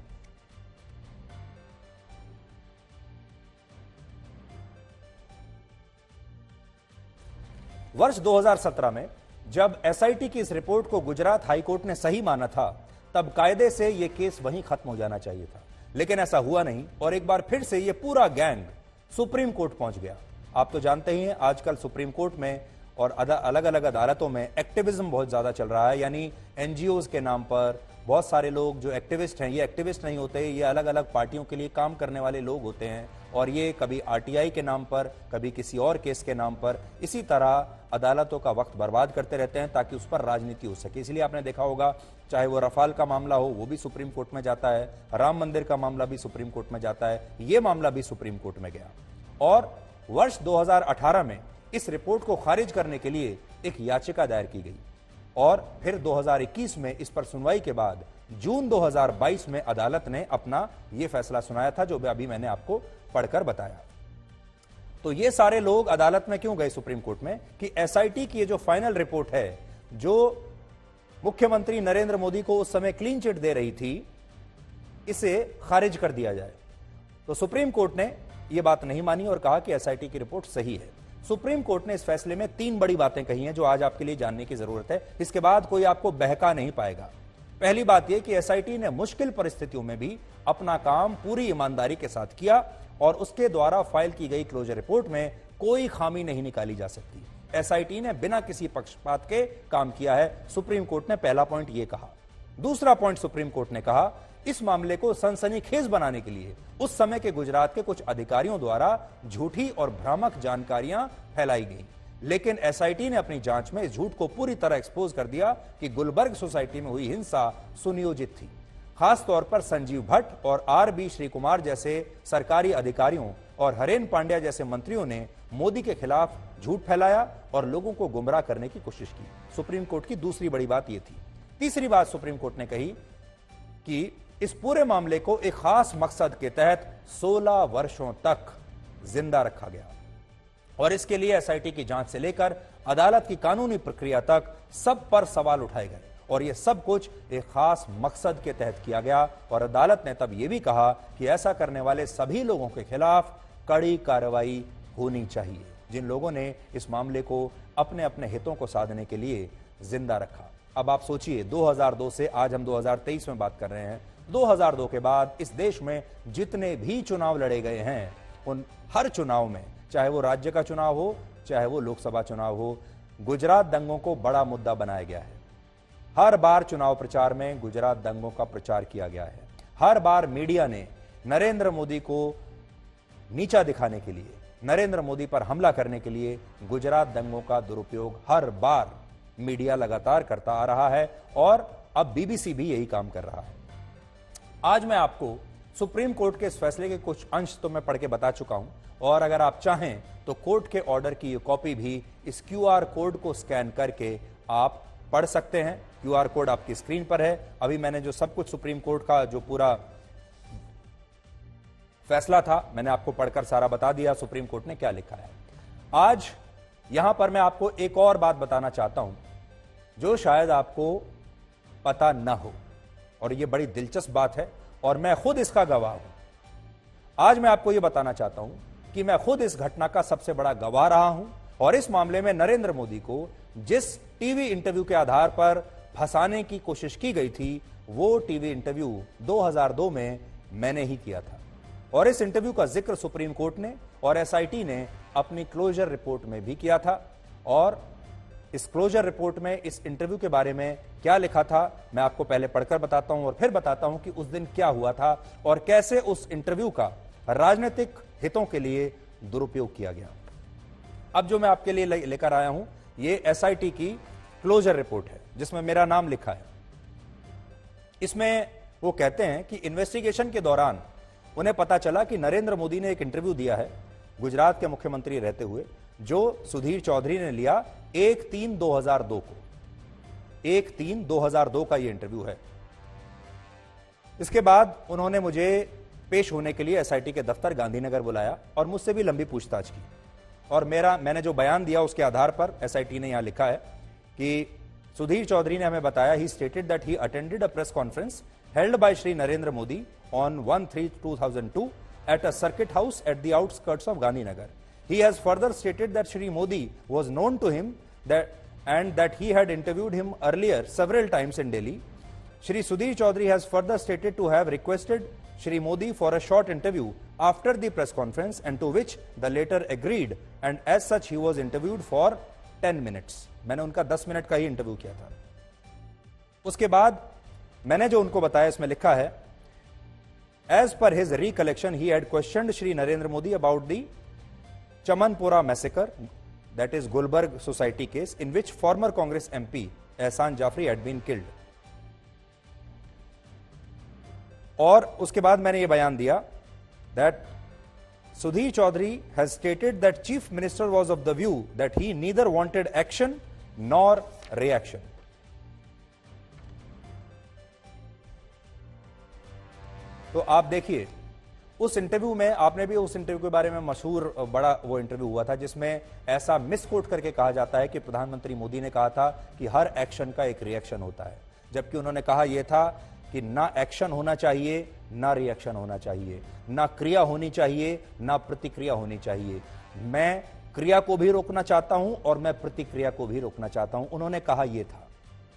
वर्ष 2017 में जब एसआईटी की इस रिपोर्ट को गुजरात हाईकोर्ट ने सही माना था, तब कायदे से यह केस वहीं खत्म हो जाना चाहिए था। लेकिन ऐसा हुआ नहीं और एक बार फिर से यह पूरा गैंग सुप्रीम कोर्ट पहुंच गया। आप तो जानते ही हैं आजकल सुप्रीम कोर्ट में और अलग अलग अदालतों में एक्टिविज्म बहुत ज्यादा चल रहा है, यानी एनजीओज के नाम पर बहुत सारे लोग जो एक्टिविस्ट हैं, ये एक्टिविस्ट नहीं होते, ये अलग अलग पार्टियों के लिए काम करने वाले लोग होते हैं और ये कभी आरटीआई के नाम पर, कभी किसी और केस के नाम पर इसी तरह अदालतों का वक्त बर्बाद करते रहते हैं ताकि उस पर राजनीति हो सके। इसलिए आपने देखा होगा चाहे वो रफाल का मामला हो वो भी सुप्रीम कोर्ट में जाता है, राम मंदिर का मामला भी सुप्रीम कोर्ट में जाता है, ये मामला भी सुप्रीम कोर्ट में गया। और वर्ष 2018 में इस रिपोर्ट को खारिज करने के लिए एक याचिका दायर की गई और फिर 2021 में इस पर सुनवाई के बाद जून 2022 में अदालत ने अपना यह फैसला सुनाया था जो अभी मैंने आपको पढ़कर बताया। तो ये सारे लोग अदालत में क्यों गए सुप्रीम कोर्ट में कि एसआईटी की ये जो फाइनल रिपोर्ट है जो मुख्यमंत्री नरेंद्र मोदी को उस समय क्लीन चिट दे रही थी, इसे खारिज कर दिया जाए। तो सुप्रीम कोर्ट ने यह बात नहीं मानी और कहा कि एसआईटी की रिपोर्ट सही है। सुप्रीम कोर्ट ने इस फैसले में 3 बड़ी बातें कही हैं जो आज आपके लिए जानने की जरूरत है। इसके बाद कोई आपको बहका नहीं पाएगा। पहली बात यह कि एसआईटी ने मुश्किल परिस्थितियों में भी अपना काम पूरी ईमानदारी के साथ किया और उसके द्वारा फाइल की गई क्लोजर रिपोर्ट में कोई खामी नहीं निकाली जा सकती। एसआईटी ने बिना किसी पक्षपात के काम किया है, सुप्रीम कोर्ट ने पहला पॉइंट यह कहा। दूसरा पॉइंट सुप्रीम कोर्ट ने कहा इस मामले को सनसनीखेज बनाने के लिए उस समय के गुजरात के कुछ अधिकारियों द्वारा झूठी और भ्रामक जानकारियां फैलाई गई, लेकिन एसआईटी ने अपनी जांच में इस झूठ को पूरी तरह एक्सपोज कर दिया कि गुलबर्ग सोसाइटी में हुई हिंसा सुनियोजित थी। खासतौर पर संजीव भट्ट और आर.बी. श्रीकुमार जैसे सरकारी अधिकारियों और हरेन पांड्या जैसे मंत्रियों ने मोदी के खिलाफ झूठ फैलाया और लोगों को गुमराह करने की कोशिश की। सुप्रीम कोर्ट की दूसरी बड़ी बात यह थी। तीसरी बात सुप्रीम कोर्ट ने कही कि इस पूरे मामले को एक खास मकसद के तहत 16 वर्षों तक जिंदा रखा गया और इसके लिए एसआईटी की जांच से लेकर अदालत की कानूनी प्रक्रिया तक सब पर सवाल उठाए गए और यह सब कुछ एक खास मकसद के तहत किया गया। और अदालत ने तब यह भी कहा कि ऐसा करने वाले सभी लोगों के खिलाफ कड़ी कार्रवाई होनी चाहिए जिन लोगों ने इस मामले को अपने अपने हितों को साधने के लिए जिंदा रखा। अब आप सोचिए 2002 से आज हम 2023 में बात कर रहे हैं। 2002 के बाद इस देश में जितने भी चुनाव लड़े गए हैं उन हर चुनाव में, चाहे वो राज्य का चुनाव हो चाहे वो लोकसभा चुनाव हो, गुजरात दंगों को बड़ा मुद्दा बनाया गया है। हर बार चुनाव प्रचार में गुजरात दंगों का प्रचार किया गया है। हर बार मीडिया ने नरेंद्र मोदी को नीचा दिखाने के लिए, नरेंद्र मोदी पर हमला करने के लिए गुजरात दंगों का दुरुपयोग हर बार मीडिया लगातार करता आ रहा है और अब बीबीसी भी यही काम कर रहा है। आज मैं आपको सुप्रीम कोर्ट के इस फैसले के कुछ अंश तो मैं पढ़ के बता चुका हूं और अगर आप चाहें तो कोर्ट के ऑर्डर की ये कॉपी भी इस क्यूआर कोड को स्कैन करके आप पढ़ सकते हैं। क्यूआर कोड आपकी स्क्रीन पर है। अभी मैंने जो सब कुछ सुप्रीम कोर्ट का जो पूरा फैसला था मैंने आपको पढ़कर सारा बता दिया सुप्रीम कोर्ट ने क्या लिखा है। आज यहां पर मैं आपको एक और बात बताना चाहता हूं जो शायद आपको पता ना हो और यह बड़ी दिलचस्प बात है और मैं खुद इसका गवाह हूं। आज मैं आपको यह बताना चाहता हूं कि मैं खुद इस घटना का सबसे बड़ा गवाह रहा हूं और इस मामले में नरेंद्र मोदी को जिस टीवी इंटरव्यू के आधार पर फंसाने की कोशिश की गई थी वो टीवी इंटरव्यू 2002 में मैंने ही किया था और इस इंटरव्यू का जिक्र सुप्रीम कोर्ट ने और एसआईटी ने अपनी क्लोजर रिपोर्ट में भी किया था। और इस क्लोजर रिपोर्ट में इस इंटरव्यू के बारे में क्या लिखा था मैं आपको पहले पढ़कर बताता हूं और फिर बताता हूं कि उस दिन क्या हुआ था और कैसे उस इंटरव्यू का राजनीतिक हितों के लिए दुरुपयोग किया गया। अब जो मैं आपके लिए लेकर आया हूं ये एसआईटी की क्लोजर रिपोर्ट है जिसमें मेरा नाम लिखा है। इसमें वो कहते हैं कि इन्वेस्टिगेशन के दौरान उन्हें पता चला कि नरेंद्र मोदी ने एक इंटरव्यू दिया है गुजरात के मुख्यमंत्री रहते हुए जो सुधीर चौधरी ने लिया 1/3/2002 को। 1/3/2002 का यह इंटरव्यू है। इसके बाद उन्होंने मुझे पेश होने के लिए एसआईटी के दफ्तर गांधीनगर बुलाया और मुझसे भी लंबी पूछताछ की और मैंने जो बयान दिया उसके आधार पर एसआईटी ने यहां लिखा है कि सुधीर चौधरी ने हमें बताया ही stated that he attended a press conference held by Shri Narendra Modi on 1/3/2002 at a circuit house at the outskirts of Gandhinagar. He has further stated that Shri Modi was known to him and that he had interviewed him earlier several times in Delhi. Shri Sudhir Chaudhary has further stated to have requested Shri Modi for a short interview after the press conference and to which the latter agreed, and as such he was interviewed for 10 minutes. मैंने उनका 10 minute का ही interview किया था. उसके बाद मैंने जो उनको बताया इसमें लिखा है, as per his recollection he had questioned Shri Narendra Modi about the Chamanpura massacre, that is Gulbarg society case, in which former Congress MP Ehsan Jafri had been killed. और उसके बाद मैंने ये बयान दिया that Sudhir Chaudhary has stated that Chief Minister was of the view that he neither wanted action nor reaction. तो आप देखिए उस इंटरव्यू में, आपने भी उस इंटरव्यू के बारे में मशहूर बड़ा वो इंटरव्यू हुआ था जिसमें ऐसा मिसकोट करके कहा जाता है कि प्रधानमंत्री मोदी ने कहा था कि हर एक्शन का एक रिएक्शन होता है, जबकि उन्होंने कहा यह था कि ना एक्शन होना चाहिए ना रिएक्शन होना चाहिए, ना क्रिया होनी चाहिए ना प्रतिक्रिया होनी चाहिए. मैं क्रिया को भी रोकना चाहता हूं और मैं प्रतिक्रिया को भी रोकना चाहता हूं, उन्होंने कहा यह था.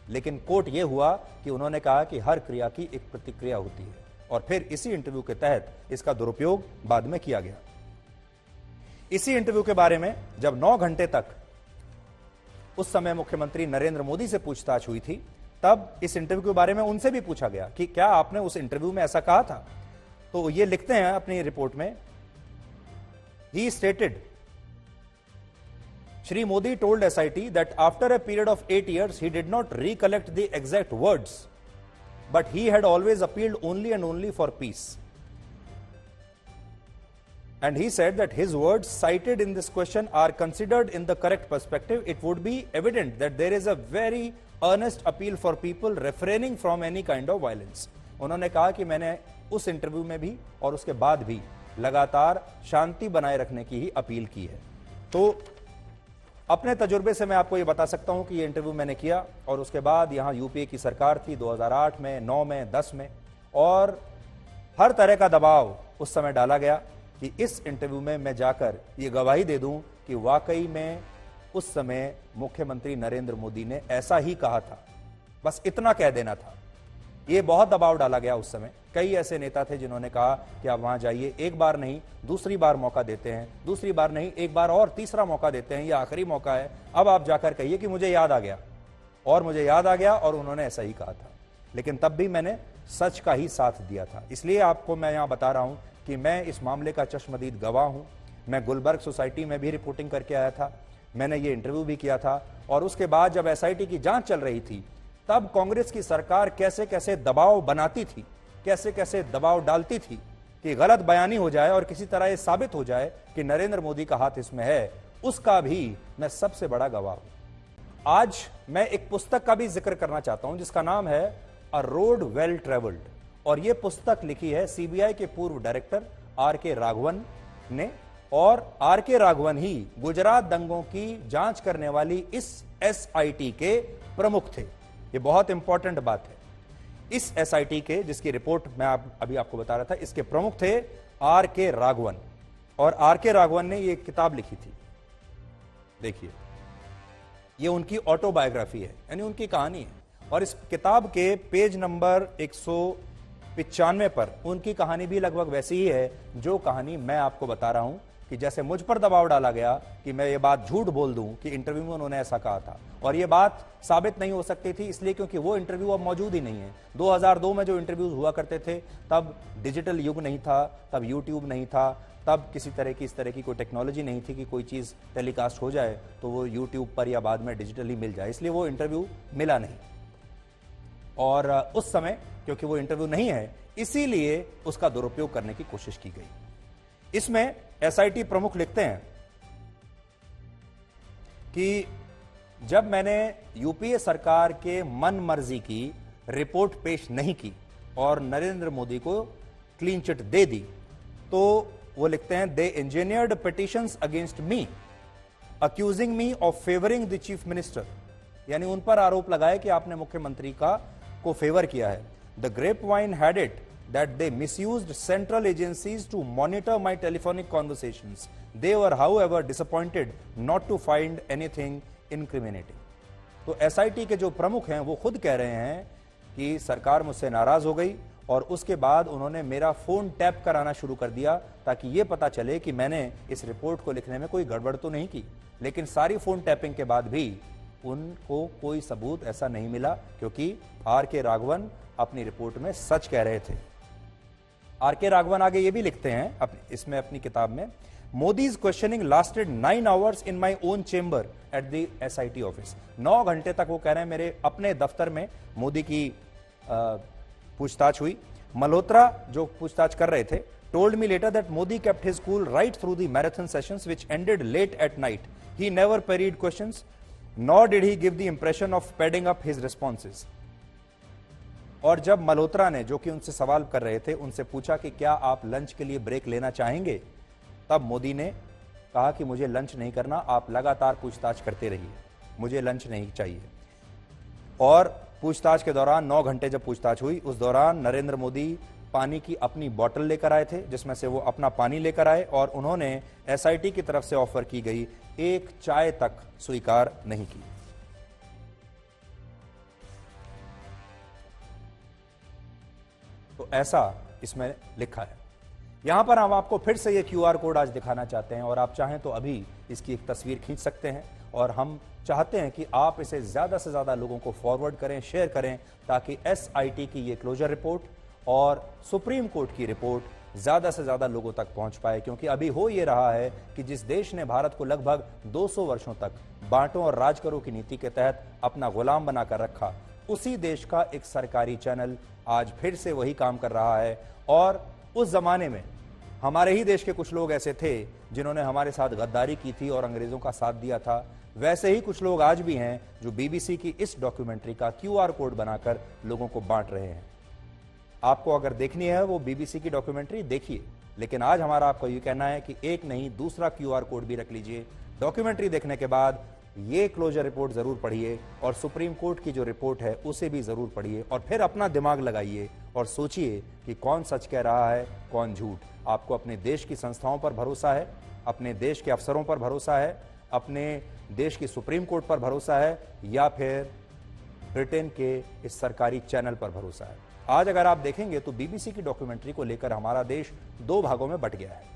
लेकिन कोट यह हुआ कि उन्होंने कहा कि हर क्रिया की एक प्रतिक्रिया होती है, और फिर इसी इंटरव्यू के तहत इसका दुरुपयोग बाद में किया गया. इसी इंटरव्यू के बारे में जब 9 घंटे तक उस समय मुख्यमंत्री नरेंद्र मोदी से पूछताछ हुई थी, तब इस इंटरव्यू के बारे में उनसे भी पूछा गया कि क्या आपने उस इंटरव्यू में ऐसा कहा था. तो ये लिखते हैं अपनी रिपोर्ट में, ही stated, Shri Modi told SIT that after a period of 8 years he did not recollect the exact words, but he had always appealed only and only for peace. And he said that his words cited in this question are considered in the correct perspective. It would be evident that there is a very earnest appeal for people refraining from any kind of violence. उन्होंने कहा कि मैंने उस interview में भी और उसके बाद भी लगातार शांति बनाए रखने की ही अपील की है. तो अपने तजुर्बे से मैं आपको ये बता सकता हूं कि ये इंटरव्यू मैंने किया, और उसके बाद यहां यूपीए की सरकार थी 2008 में, 9 में, 10 में, और हर तरह का दबाव उस समय डाला गया कि इस इंटरव्यू में मैं जाकर ये गवाही दे दूं कि वाकई में उस समय मुख्यमंत्री नरेंद्र मोदी ने ऐसा ही कहा था. बस इतना कह देना था. ये बहुत दबाव डाला गया उस समय. कई ऐसे नेता थे जिन्होंने कहा कि आप वहां जाइए, एक बार नहीं दूसरी बार मौका देते हैं, दूसरी बार नहीं एक बार और तीसरा मौका देते हैं, ये आखिरी मौका है, अब आप जाकर कहिए कि मुझे याद आ गया. और मुझे याद आ गया, और उन्होंने ऐसा ही कहा था. लेकिन तब भी मैंने सच का ही साथ दिया था. इसलिए आपको मैं यहां बता रहा हूं कि मैं इस मामले का चश्मदीद गवाह हूं. मैं गुलबर्ग सोसाइटी में भी रिपोर्टिंग करके आया था, मैंने ये इंटरव्यू भी किया था, और उसके बाद जब एसआईटी की जांच चल रही थी तब कांग्रेस की सरकार कैसे कैसे दबाव बनाती थी, कैसे कैसे दबाव डालती थी कि गलत बयानी हो जाए और किसी तरह यह साबित हो जाए कि नरेंद्र मोदी का हाथ इसमें है, उसका भी मैं सबसे बड़ा गवाह हूं. आज मैं एक पुस्तक का भी जिक्र करना चाहता हूं जिसका नाम है अ रोड वेल ट्रेवल्ड, और यह पुस्तक लिखी है सीबीआई के पूर्व डायरेक्टर आर.के. राघवन ने, और आर.के. राघवन ही गुजरात दंगों की जांच करने वाली इस एसआईटी के प्रमुख थे. ये बहुत इंपॉर्टेंट बात है. इस एसआईटी के, जिसकी रिपोर्ट मैं अभी आपको बता रहा था, इसके प्रमुख थे आर.के. राघवन, और आर.के. राघवन ने ये किताब लिखी थी. देखिए, ये उनकी ऑटोबायोग्राफी है, यानी उनकी कहानी है, और इस किताब के पेज नंबर 195 पर उनकी कहानी भी लगभग वैसी ही है जो कहानी मैं आपको बता रहा हूं कि जैसे मुझ पर दबाव डाला गया कि मैं ये बात झूठ बोल दूं कि इंटरव्यू में उन्होंने ऐसा कहा था, और ये बात साबित नहीं हो सकती थी इसलिए क्योंकि वो इंटरव्यू अब मौजूद ही नहीं है. 2002 में जो इंटरव्यूज हुआ करते थे तब डिजिटल युग नहीं था, तब यूट्यूब नहीं था, तब किसी तरह की इस तरह की कोई टेक्नोलॉजी नहीं थी कि कोई चीज टेलीकास्ट हो जाए तो वो यूट्यूब पर या बाद में डिजिटली मिल जाए, इसलिए वो इंटरव्यू मिला नहीं. और उस समय क्योंकि वो इंटरव्यू नहीं है इसीलिए उसका दुरुपयोग करने की कोशिश की गई. इसमें एसआईटी प्रमुख लिखते हैं कि जब मैंने यूपीए सरकार के मन मर्जी की रिपोर्ट पेश नहीं की और नरेंद्र मोदी को क्लीन चिट दे दी, तो वो लिखते हैं they engineered petitions against me accusing me of favouring the chief minister, यानी उन पर आरोप लगाए कि आपने मुख्यमंत्री को फेवर किया है. The grapevine had it that they misused central agencies to monitor my telephonic conversations. They were, however, disappointed not to find anything incriminating. तो एसआईटी के जो प्रमुख हैं वो खुद कह रहे हैं कि सरकार मुझसे नाराज हो गई और उसके बाद उन्होंने मेरा फोन टैप कराना शुरू कर दिया ताकि यह पता चले कि मैंने इस रिपोर्ट को लिखने में कोई गड़बड़ तो नहीं की। लेकिन सारी फोन टैपिंग के बाद भी उनको कोई सबूत ऐसा नहीं मिला, क्योंकि आर.के. राघवन अपनी रिपोर्ट में सच कह रहे थे। आर.के. राघवन आगे ये भी लिखते हैं इसमें अपनी किताब में, Modi's questioning lasted 9 hours in my own chamber at the SIT office. 9 घंटे तक वो कह रहे हैं मेरे अपने दफ्तर में मोदी की पूछताछ हुई। मल्होत्रा जो पूछताछ कर रहे थे, told me later that Modi kept his cool right through the marathon sessions which ended late at night. He never parried questions nor did he give the impression of padding up his responses. और जब मल्होत्रा ने, जो कि उनसे सवाल कर रहे थे, उनसे पूछा कि क्या आप लंच के लिए ब्रेक लेना चाहेंगे, तब मोदी ने कहा कि मुझे लंच नहीं करना, आप लगातार पूछताछ करते रहिए, मुझे लंच नहीं चाहिए। और पूछताछ के दौरान 9 घंटे जब पूछताछ हुई, उस दौरान नरेंद्र मोदी पानी की अपनी बोतल लेकर आए थे, जिसमें से वो अपना पानी लेकर आए, और उन्होंने SIT की तरफ से ऑफर की गई एक चाय तक स्वीकार नहीं की। तो ऐसा इसमें लिखा है। यहां पर हम आपको फिर से ये QR कोड आज दिखाना चाहते हैं, और आप चाहें तो अभी इसकी एक तस्वीर खींच सकते हैं, और हम चाहते हैं कि आप इसे ज्यादा से ज्यादा लोगों को फॉरवर्ड करें, शेयर करें, ताकि SIT की ये क्लोजर रिपोर्ट और सुप्रीम कोर्ट की रिपोर्ट ज्यादा से ज्यादा लोगों तक पहुंच पाए। क्योंकि अभी हो ये रहा है कि जिस देश ने भारत को लगभग 200 वर्षों तक बांटो और राज करो की नीति के तहत अपना गुलाम बनाकर रखा, उसी देश का एक सरकारी चैनल आज फिर से वही काम कर रहा है। और उस जमाने में हमारे ही देश के कुछ लोग ऐसे थे जिन्होंने हमारे साथ गद्दारी की थी और अंग्रेजों का साथ दिया था। वैसे ही कुछ लोग आज भी हैं जो BBC की इस डॉक्यूमेंट्री का QR कोड बनाकर लोगों को बांट रहे हैं। आपको अगर देखनी है वो BBC की डॉक्यूमेंट्री देखिए, लेकिन आज हमारा आपको ये कहना है कि एक नहीं दूसरा QR कोड भी रख लीजिए। डॉक्यूमेंट्री देखने के बाद ये क्लोजर रिपोर्ट जरूर पढ़िए, और सुप्रीम कोर्ट की जो रिपोर्ट है उसे भी जरूर पढ़िए, और फिर अपना दिमाग लगाइए और सोचिए कि कौन सच कह रहा है, कौन झूठ। आपको अपने देश की संस्थाओं पर भरोसा है, अपने देश के अफसरों पर भरोसा है, अपने देश की सुप्रीम कोर्ट पर भरोसा है, या फिर ब्रिटेन के इस सरकारी चैनल पर भरोसा है। आज अगर आप देखेंगे तो BBC की डॉक्यूमेंट्री को लेकर हमारा देश 2 भागों में बट गया है।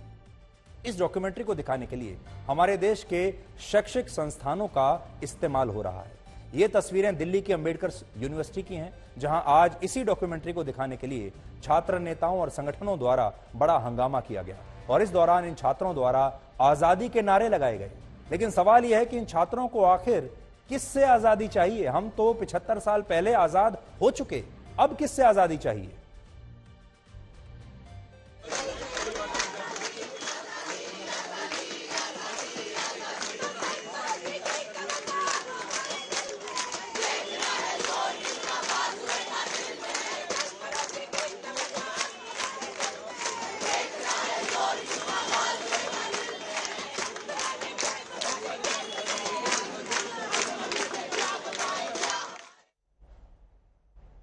इस डॉक्यूमेंट्री को दिखाने के लिए हमारे देश के शैक्षिक संस्थानों का इस्तेमाल हो रहा है। ये तस्वीरें दिल्ली की अंबेडकर यूनिवर्सिटी की हैं, जहां आज इसी डॉक्यूमेंट्री को दिखाने के लिए छात्र नेताओं और संगठनों द्वारा बड़ा हंगामा किया गया, और इस दौरान इन छात्रों द्वारा आजादी के नारे लगाए गए। लेकिन सवाल यह है कि इन छात्रों को आखिर किससे आजादी चाहिए? हम तो 75 साल पहले आजाद हो चुके, अब किससे आजादी चाहिए?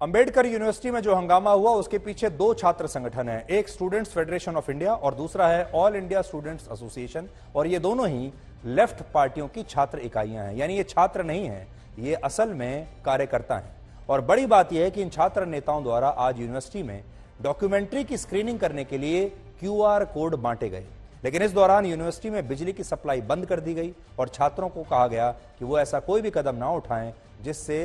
अंबेडकर यूनिवर्सिटी में जो हंगामा हुआ उसके पीछे 2 छात्र संगठन हैं, एक स्टूडेंट्स फेडरेशन ऑफ इंडिया और दूसरा है ऑल इंडिया स्टूडेंट्स एसोसिएशन, और ये दोनों ही लेफ्ट पार्टियों की छात्र इकाइयां हैं। यानी ये छात्र नहीं हैं, ये असल में कार्यकर्ता हैं। और बड़ी बात यह है कि इन छात्र नेताओं द्वारा आज यूनिवर्सिटी में डॉक्यूमेंट्री की स्क्रीनिंग करने के लिए QR कोड बांटे गए, लेकिन इस दौरान यूनिवर्सिटी में बिजली की सप्लाई बंद कर दी गई और छात्रों को कहा गया कि वो ऐसा कोई भी कदम ना उठाएं जिससे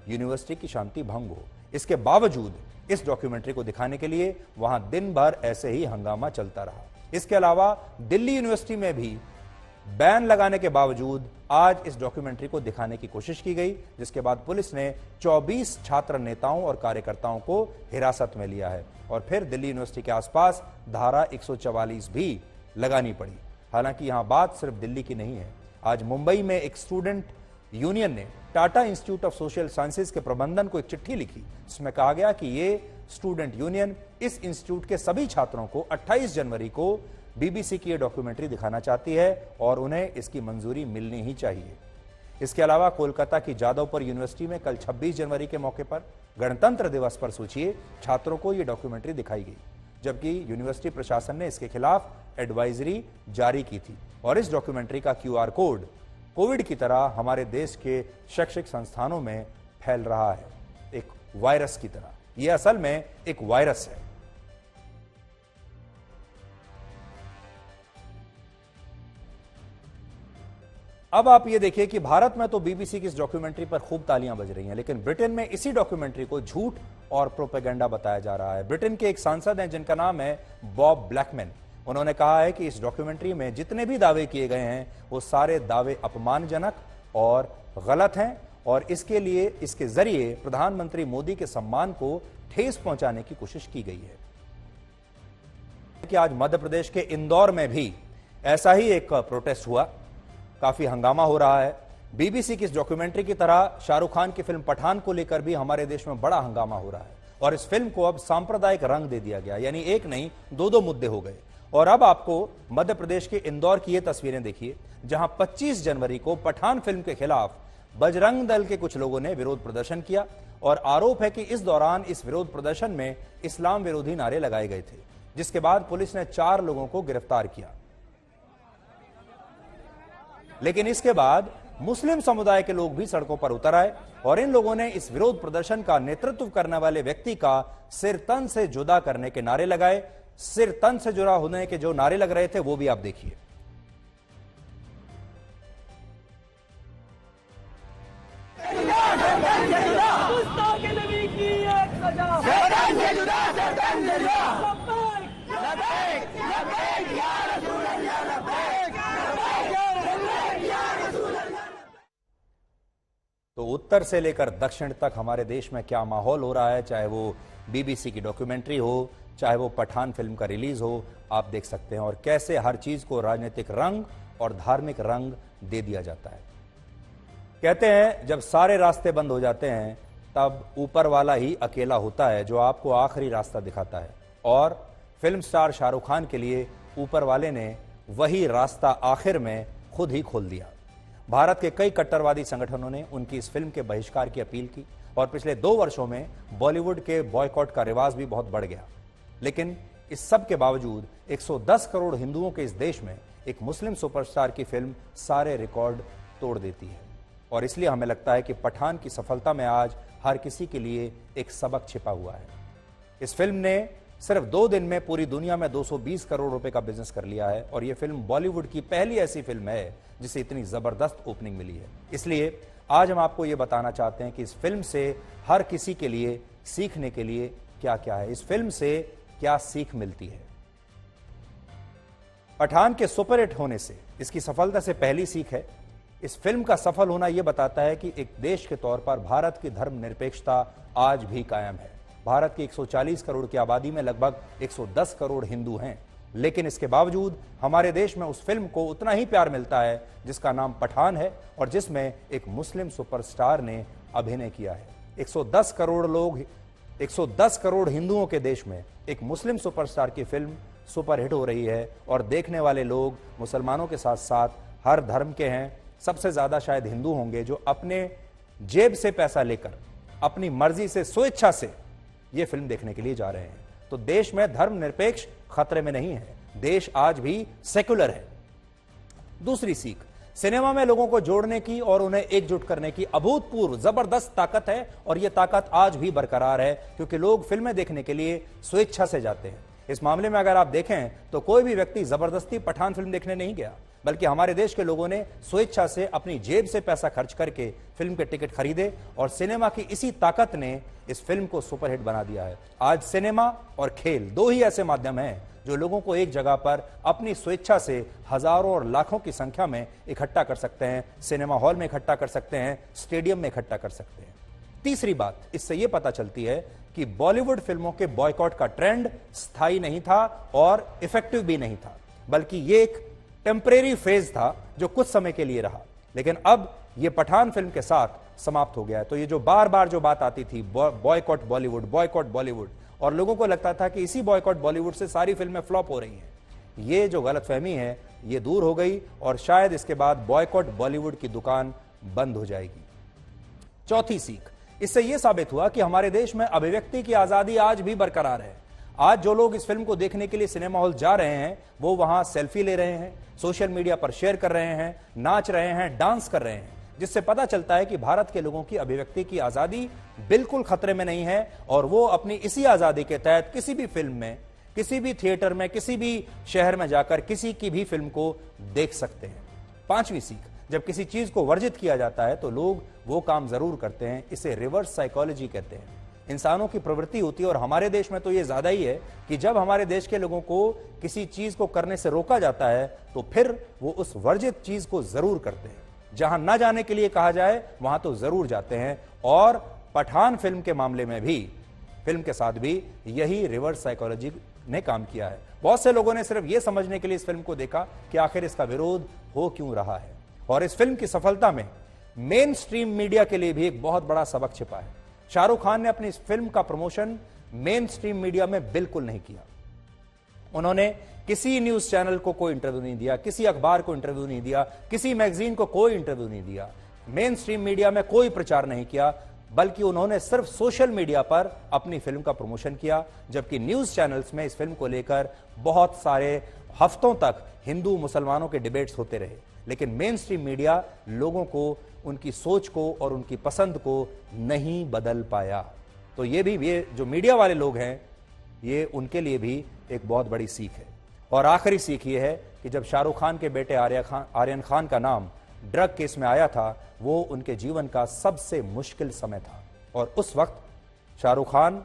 यूनिवर्सिटी की शांति भंग हो। इसके बावजूद इस डॉक्यूमेंट्री को दिखाने के लिए वहां दिन भर ऐसे ही हंगामा चलता रहा। इसके अलावा दिल्ली यूनिवर्सिटी में भी बैन लगाने के बावजूद आज इस डॉक्यूमेंट्री को दिखाने की कोशिश की गई, जिसके बाद पुलिस ने 24 छात्र नेताओं और कार्यकर्ताओं को हिरासत में लिया है, और फिर दिल्ली यूनिवर्सिटी के आसपास धारा 144 भी लगानी पड़ी। हालांकि यहां बात सिर्फ दिल्ली की नहीं है। आज मुंबई में एक स्टूडेंट यूनियन ने Tata institute of social sciences के प्रबंधन को एक चिट्ठी लिखी, जिसमें कहा गया कि ये स्टूडेंट यूनियन इस इंस्टीट्यूट के सभी छात्रों को 28 जनवरी को BBC की ये डॉक्यूमेंट्री दिखाना चाहती है और उन्हें इसकी मंजूरी मिलनी ही चाहिए। इसके अलावा कोलकाता की जादवपुर यूनिवर्सिटी में कल 26 जनवरी के मौके पर गणतंत्र दिवस पर सोचिए छात्रों को ये डॉक्यूमेंट्री दिखाई गई, जबकि यूनिवर्सिटी प्रशासन ने इसके खिलाफ एडवाइजरी जारी की थी। और इस डॉक्यूमेंट्री का QR कोड कोविड की तरह हमारे देश के शैक्षिक संस्थानों में फैल रहा है, एक वायरस की तरह। यह असल में एक वायरस है। अब आप ये देखिए कि भारत में तो बीबीसी की इस डॉक्यूमेंट्री पर खूब तालियां बज रही हैं, लेकिन ब्रिटेन में इसी डॉक्यूमेंट्री को झूठ और प्रोपेगेंडा बताया जा रहा है। ब्रिटेन के एक सांसद हैं जिनका नाम है बॉब ब्लैकमैन। उन्होंने कहा है कि इस डॉक्यूमेंट्री में जितने भी दावे किए गए हैं वो सारे दावे अपमानजनक और गलत हैं और इसके जरिए प्रधानमंत्री मोदी के सम्मान को ठेस पहुंचाने की कोशिश की गई है। कि आज मध्य प्रदेश के इंदौर में भी ऐसा ही एक प्रोटेस्ट हुआ, काफी हंगामा हो रहा है। बीबीसी की इस डॉक्यूमेंट्री की तरह शाहरुख खान की फिल्म पठान को लेकर भी हमारे देश में बड़ा हंगामा हो रहा है और इस फिल्म को अब सांप्रदायिक रंग दे दिया गया, यानी एक नहीं दो मुद्दे हो गए। और अब आपको मध्य प्रदेश के इंदौर की ये तस्वीरें देखिए, जहां 25 जनवरी को पठान फिल्म के खिलाफ बजरंग दल के कुछ लोगों ने विरोध प्रदर्शन किया और आरोप है कि इस दौरान इस विरोध प्रदर्शन में इस्लाम विरोधी नारे लगाए गए थे, जिसके बाद पुलिस ने 4 लोगों को गिरफ्तार किया। लेकिन इसके बाद मुस्लिम समुदाय के लोग भी सड़कों पर उतर आए और इन लोगों ने इस विरोध प्रदर्शन का नेतृत्व करने वाले व्यक्ति का सिर तन से जुदा करने के नारे लगाए। सिर तन से जुड़ा होने के जो नारे लग रहे थे वो भी आप देखिए। तो उत्तर से लेकर दक्षिण तक हमारे देश में क्या माहौल हो रहा है, चाहे वो बीबीसी की डॉक्यूमेंट्री हो, चाहे वो पठान फिल्म का रिलीज हो, आप देख सकते हैं और कैसे हर चीज को राजनीतिक रंग और धार्मिक रंग दे दिया जाता है। कहते हैं जब सारे रास्ते बंद हो जाते हैं तब ऊपर वाला ही अकेला होता है जो आपको आखिरी रास्ता दिखाता है, और फिल्म स्टार शाहरुख खान के लिए ऊपर वाले ने वही रास्ता आखिर में खुद ही खोल दिया। भारत के कई कट्टरवादी संगठनों ने उनकी इस फिल्म के बहिष्कार की अपील की और पिछले 2 वर्षों में बॉलीवुड के बॉयकॉट का रिवाज भी बहुत बढ़ गया। लेकिन इस सब के बावजूद 110 करोड़ हिंदुओं के इस देश में एक मुस्लिम सुपरस्टार की फिल्म सारे रिकॉर्ड तोड़ देती है और इसलिए हमें लगता है कि पठान की सफलता में आज हर किसी के लिए एक सबक छिपा हुआ है। इस फिल्म ने सिर्फ 2 दिन में पूरी दुनिया में 220 करोड़ रुपए का बिजनेस कर लिया है और यह फिल्म बॉलीवुड की पहली ऐसी फिल्म है जिसे इतनी जबरदस्त ओपनिंग मिली है। इसलिए आज हम आपको यह बताना चाहते हैं कि इस फिल्म से हर किसी के लिए सीखने के लिए क्या क्या है, इस फिल्म से क्या सीख मिलती है। पठान के सुपरहिट होने से, इसकी सफलता से पहली सीख है, इस फिल्म का सफल होना यह बताता है कि एक देश के तौर पर भारत की धर्मनिरपेक्षता आज भी कायम है। भारत की 140 करोड़ की आबादी में लगभग 110 करोड़ हिंदू हैं, लेकिन इसके बावजूद हमारे देश में उस फिल्म को उतना ही प्यार मिलता है जिसका नाम पठान है और जिसमें एक मुस्लिम सुपरस्टार ने अभिनय किया है। 110 करोड़ हिंदुओं के देश में एक मुस्लिम सुपरस्टार की फिल्म सुपरहिट हो रही है और देखने वाले लोग मुसलमानों के साथ साथ हर धर्म के हैं। सबसे ज्यादा शायद हिंदू होंगे जो अपने जेब से पैसा लेकर अपनी मर्जी से स्वेच्छा से यह फिल्म देखने के लिए जा रहे हैं। तो देश में धर्मनिरपेक्ष खतरे में नहीं है, देश आज भी सेक्युलर है। दूसरी सीख, सिनेमा में लोगों को जोड़ने की और उन्हें एकजुट करने की अभूतपूर्व जबरदस्त ताकत है और यह ताकत आज भी बरकरार है क्योंकि लोग फिल्में देखने के लिए स्वेच्छा से जाते हैं। इस मामले में अगर आप देखें तो कोई भी व्यक्ति जबरदस्ती पठान फिल्म देखने नहीं गया, बल्कि हमारे देश के लोगों ने स्वेच्छा से अपनी जेब से पैसा खर्च करके फिल्म के टिकट खरीदे और सिनेमा की इसी ताकत ने इस फिल्म को सुपरहिट बना दिया है। आज सिनेमा और खेल 2 ही ऐसे माध्यम हैं जो लोगों को एक जगह पर अपनी स्वेच्छा से हजारों और लाखों की संख्या में इकट्ठा कर सकते हैं। सिनेमा हॉल में इकट्ठा कर सकते हैं, स्टेडियम में इकट्ठा कर सकते हैं। तीसरी बात इससे यह पता चलती है कि बॉलीवुड फिल्मों के बॉयकॉट का ट्रेंड स्थायी नहीं था और इफेक्टिव भी नहीं था, बल्कि यह एक टेम्परेरी फेज था जो कुछ समय के लिए रहा, लेकिन अब यह पठान फिल्म के साथ समाप्त हो गया है। तो ये जो बार बार जो बात आती थी बॉयकॉट बॉलीवुड, और लोगों को लगता था कि इसी बॉयकॉट बॉलीवुड से सारी फिल्में फ्लॉप हो रही हैं, ये जो गलतफहमी है ये दूर हो गई और शायद इसके बाद बॉयकॉट बॉलीवुड की दुकान बंद हो जाएगी। चौथी सीख, इससे यह साबित हुआ कि हमारे देश में अभिव्यक्ति की आजादी आज भी बरकरार है। आज जो लोग इस फिल्म को देखने के लिए सिनेमा हॉल जा रहे हैं वो वहां सेल्फी ले रहे हैं, सोशल मीडिया पर शेयर कर रहे हैं, नाच रहे हैं, डांस कर रहे हैं, जिससे पता चलता है कि भारत के लोगों की अभिव्यक्ति की आजादी बिल्कुल खतरे में नहीं है और वो अपनी इसी आजादी के तहत किसी भी फिल्म में, किसी भी थिएटर में, किसी भी शहर में जाकर किसी की भी फिल्म को देख सकते हैं। पांचवी सीख, जब किसी चीज को वर्जित किया जाता है तो लोग वो काम जरूर करते हैं। इसे रिवर्स साइकोलॉजी कहते हैं। इंसानों की प्रवृत्ति होती है और हमारे देश में तो ये ज्यादा ही है कि जब हमारे देश के लोगों को किसी चीज को करने से रोका जाता है तो फिर वो उस वर्जित चीज को जरूर करते हैं। जहां ना जाने के लिए कहा जाए वहां तो जरूर जाते हैं। और पठान फिल्म के मामले में भी, फिल्म के साथ भी यही रिवर्स साइकोलॉजी ने काम किया है। बहुत से लोगों ने सिर्फ यह समझने के लिए इस फिल्म को देखा कि आखिर इसका विरोध हो क्यों रहा है। और इस फिल्म की सफलता में मेन स्ट्रीम मीडिया के लिए भी एक बहुत बड़ा सबक छिपा है। शाहरुख खान ने अपनी इस फिल्म का प्रमोशन मेन स्ट्रीम मीडिया में बिल्कुल नहीं किया। उन्होंने किसी न्यूज चैनल को कोई इंटरव्यू नहीं दिया, किसी अखबार को इंटरव्यू नहीं दिया, किसी मैगजीन को कोई इंटरव्यू नहीं दिया, मेन स्ट्रीम मीडिया में कोई प्रचार नहीं किया, बल्कि उन्होंने सिर्फ सोशल मीडिया पर अपनी फिल्म का प्रमोशन किया। जबकि न्यूज चैनल्स में इस फिल्म को लेकर बहुत सारे हफ्तों तक हिंदू मुसलमानों के डिबेट्स होते रहे, लेकिन मेन स्ट्रीम मीडिया लोगों को, उनकी सोच को और उनकी पसंद को नहीं बदल पाया। तो ये जो मीडिया वाले लोग हैं, ये उनके लिए भी एक बहुत बड़ी सीख है। और आखिरी सीख ये है कि जब शाहरुख खान के बेटे आर्यन खान का नाम ड्रग केस में आया था, वो उनके जीवन का सबसे मुश्किल समय था। और उस वक्त शाहरुख खान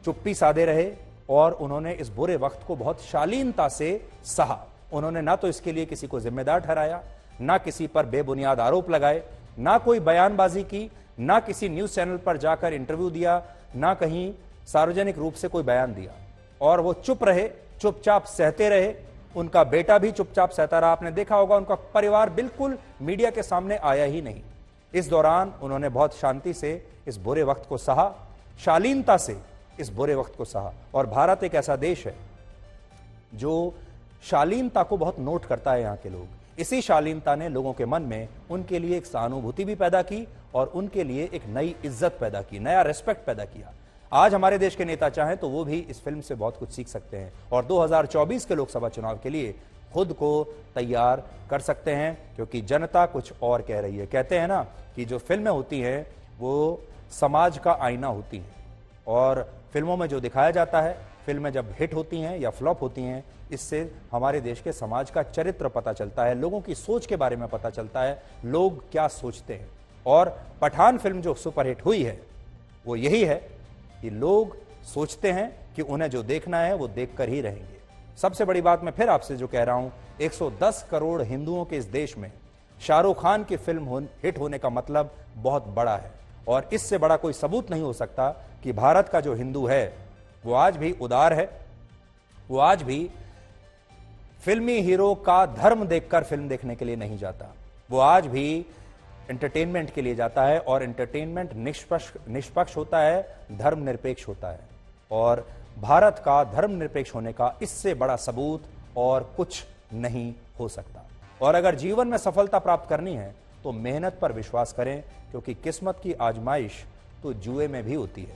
चुप्पी साधे रहे और उन्होंने इस बुरे वक्त को बहुत शालीनता से सहा। उन्होंने ना तो इसके लिए किसी को जिम्मेदार ठहराया, ना किसी पर बेबुनियाद आरोप लगाए, ना कोई बयानबाजी की, ना किसी न्यूज चैनल पर जाकर इंटरव्यू दिया, ना कहीं सार्वजनिक रूप से कोई बयान दिया। और वो चुप रहे, चुपचाप सहते रहे। उनका बेटा भी चुपचाप सहता रहा। आपने देखा होगा उनका परिवार बिल्कुल मीडिया के सामने आया ही नहीं। इस दौरान उन्होंने बहुत शांति से इस बुरे वक्त को सहा, शालीनता से इस बुरे वक्त को सहा। और भारत एक ऐसा देश है जो शालीनता को बहुत नोट करता है। यहाँ के लोग, इसी शालीनता ने लोगों के मन में उनके लिए एक सहानुभूति भी पैदा की और उनके लिए एक नई इज्जत पैदा की, नया रेस्पेक्ट पैदा किया। आज हमारे देश के नेता चाहें तो वो भी इस फिल्म से बहुत कुछ सीख सकते हैं और 2024 के लोकसभा चुनाव के लिए खुद को तैयार कर सकते हैं, क्योंकि जनता कुछ और कह रही है। कहते हैं ना कि जो फिल्में होती हैं वो समाज का आईना होती हैं और फिल्मों में जो दिखाया जाता है, फिल्में जब हिट होती हैं या फ्लॉप होती हैं, इससे हमारे देश के समाज का चरित्र पता चलता है, लोगों की सोच के बारे में पता चलता है, लोग क्या सोचते हैं। और पठान फिल्म जो सुपरहिट हुई है वो यही है कि लोग सोचते हैं कि उन्हें जो देखना है वो देखकर ही रहेंगे। सबसे बड़ी बात मैं फिर आपसे जो कह रहा हूं, 110 करोड़ हिंदुओं के इस देश में शाहरुख खान की फिल्म हिट होने का मतलब बहुत बड़ा है। और इससे बड़ा कोई सबूत नहीं हो सकता कि भारत का जो हिंदू है वो आज भी उदार है, वो आज भी फिल्मी हीरो का धर्म देखकर फिल्म देखने के लिए नहीं जाता, वो आज भी एंटरटेनमेंट के लिए जाता है। और एंटरटेनमेंट निष्पक्ष होता है, धर्मनिरपेक्ष होता है। और भारत का धर्मनिरपेक्ष होने का इससे बड़ा सबूत और कुछ नहीं हो सकता। और अगर जीवन में सफलता प्राप्त करनी है तो मेहनत पर विश्वास करें, क्योंकि किस्मत की आजमाइश तो जुए में भी होती है।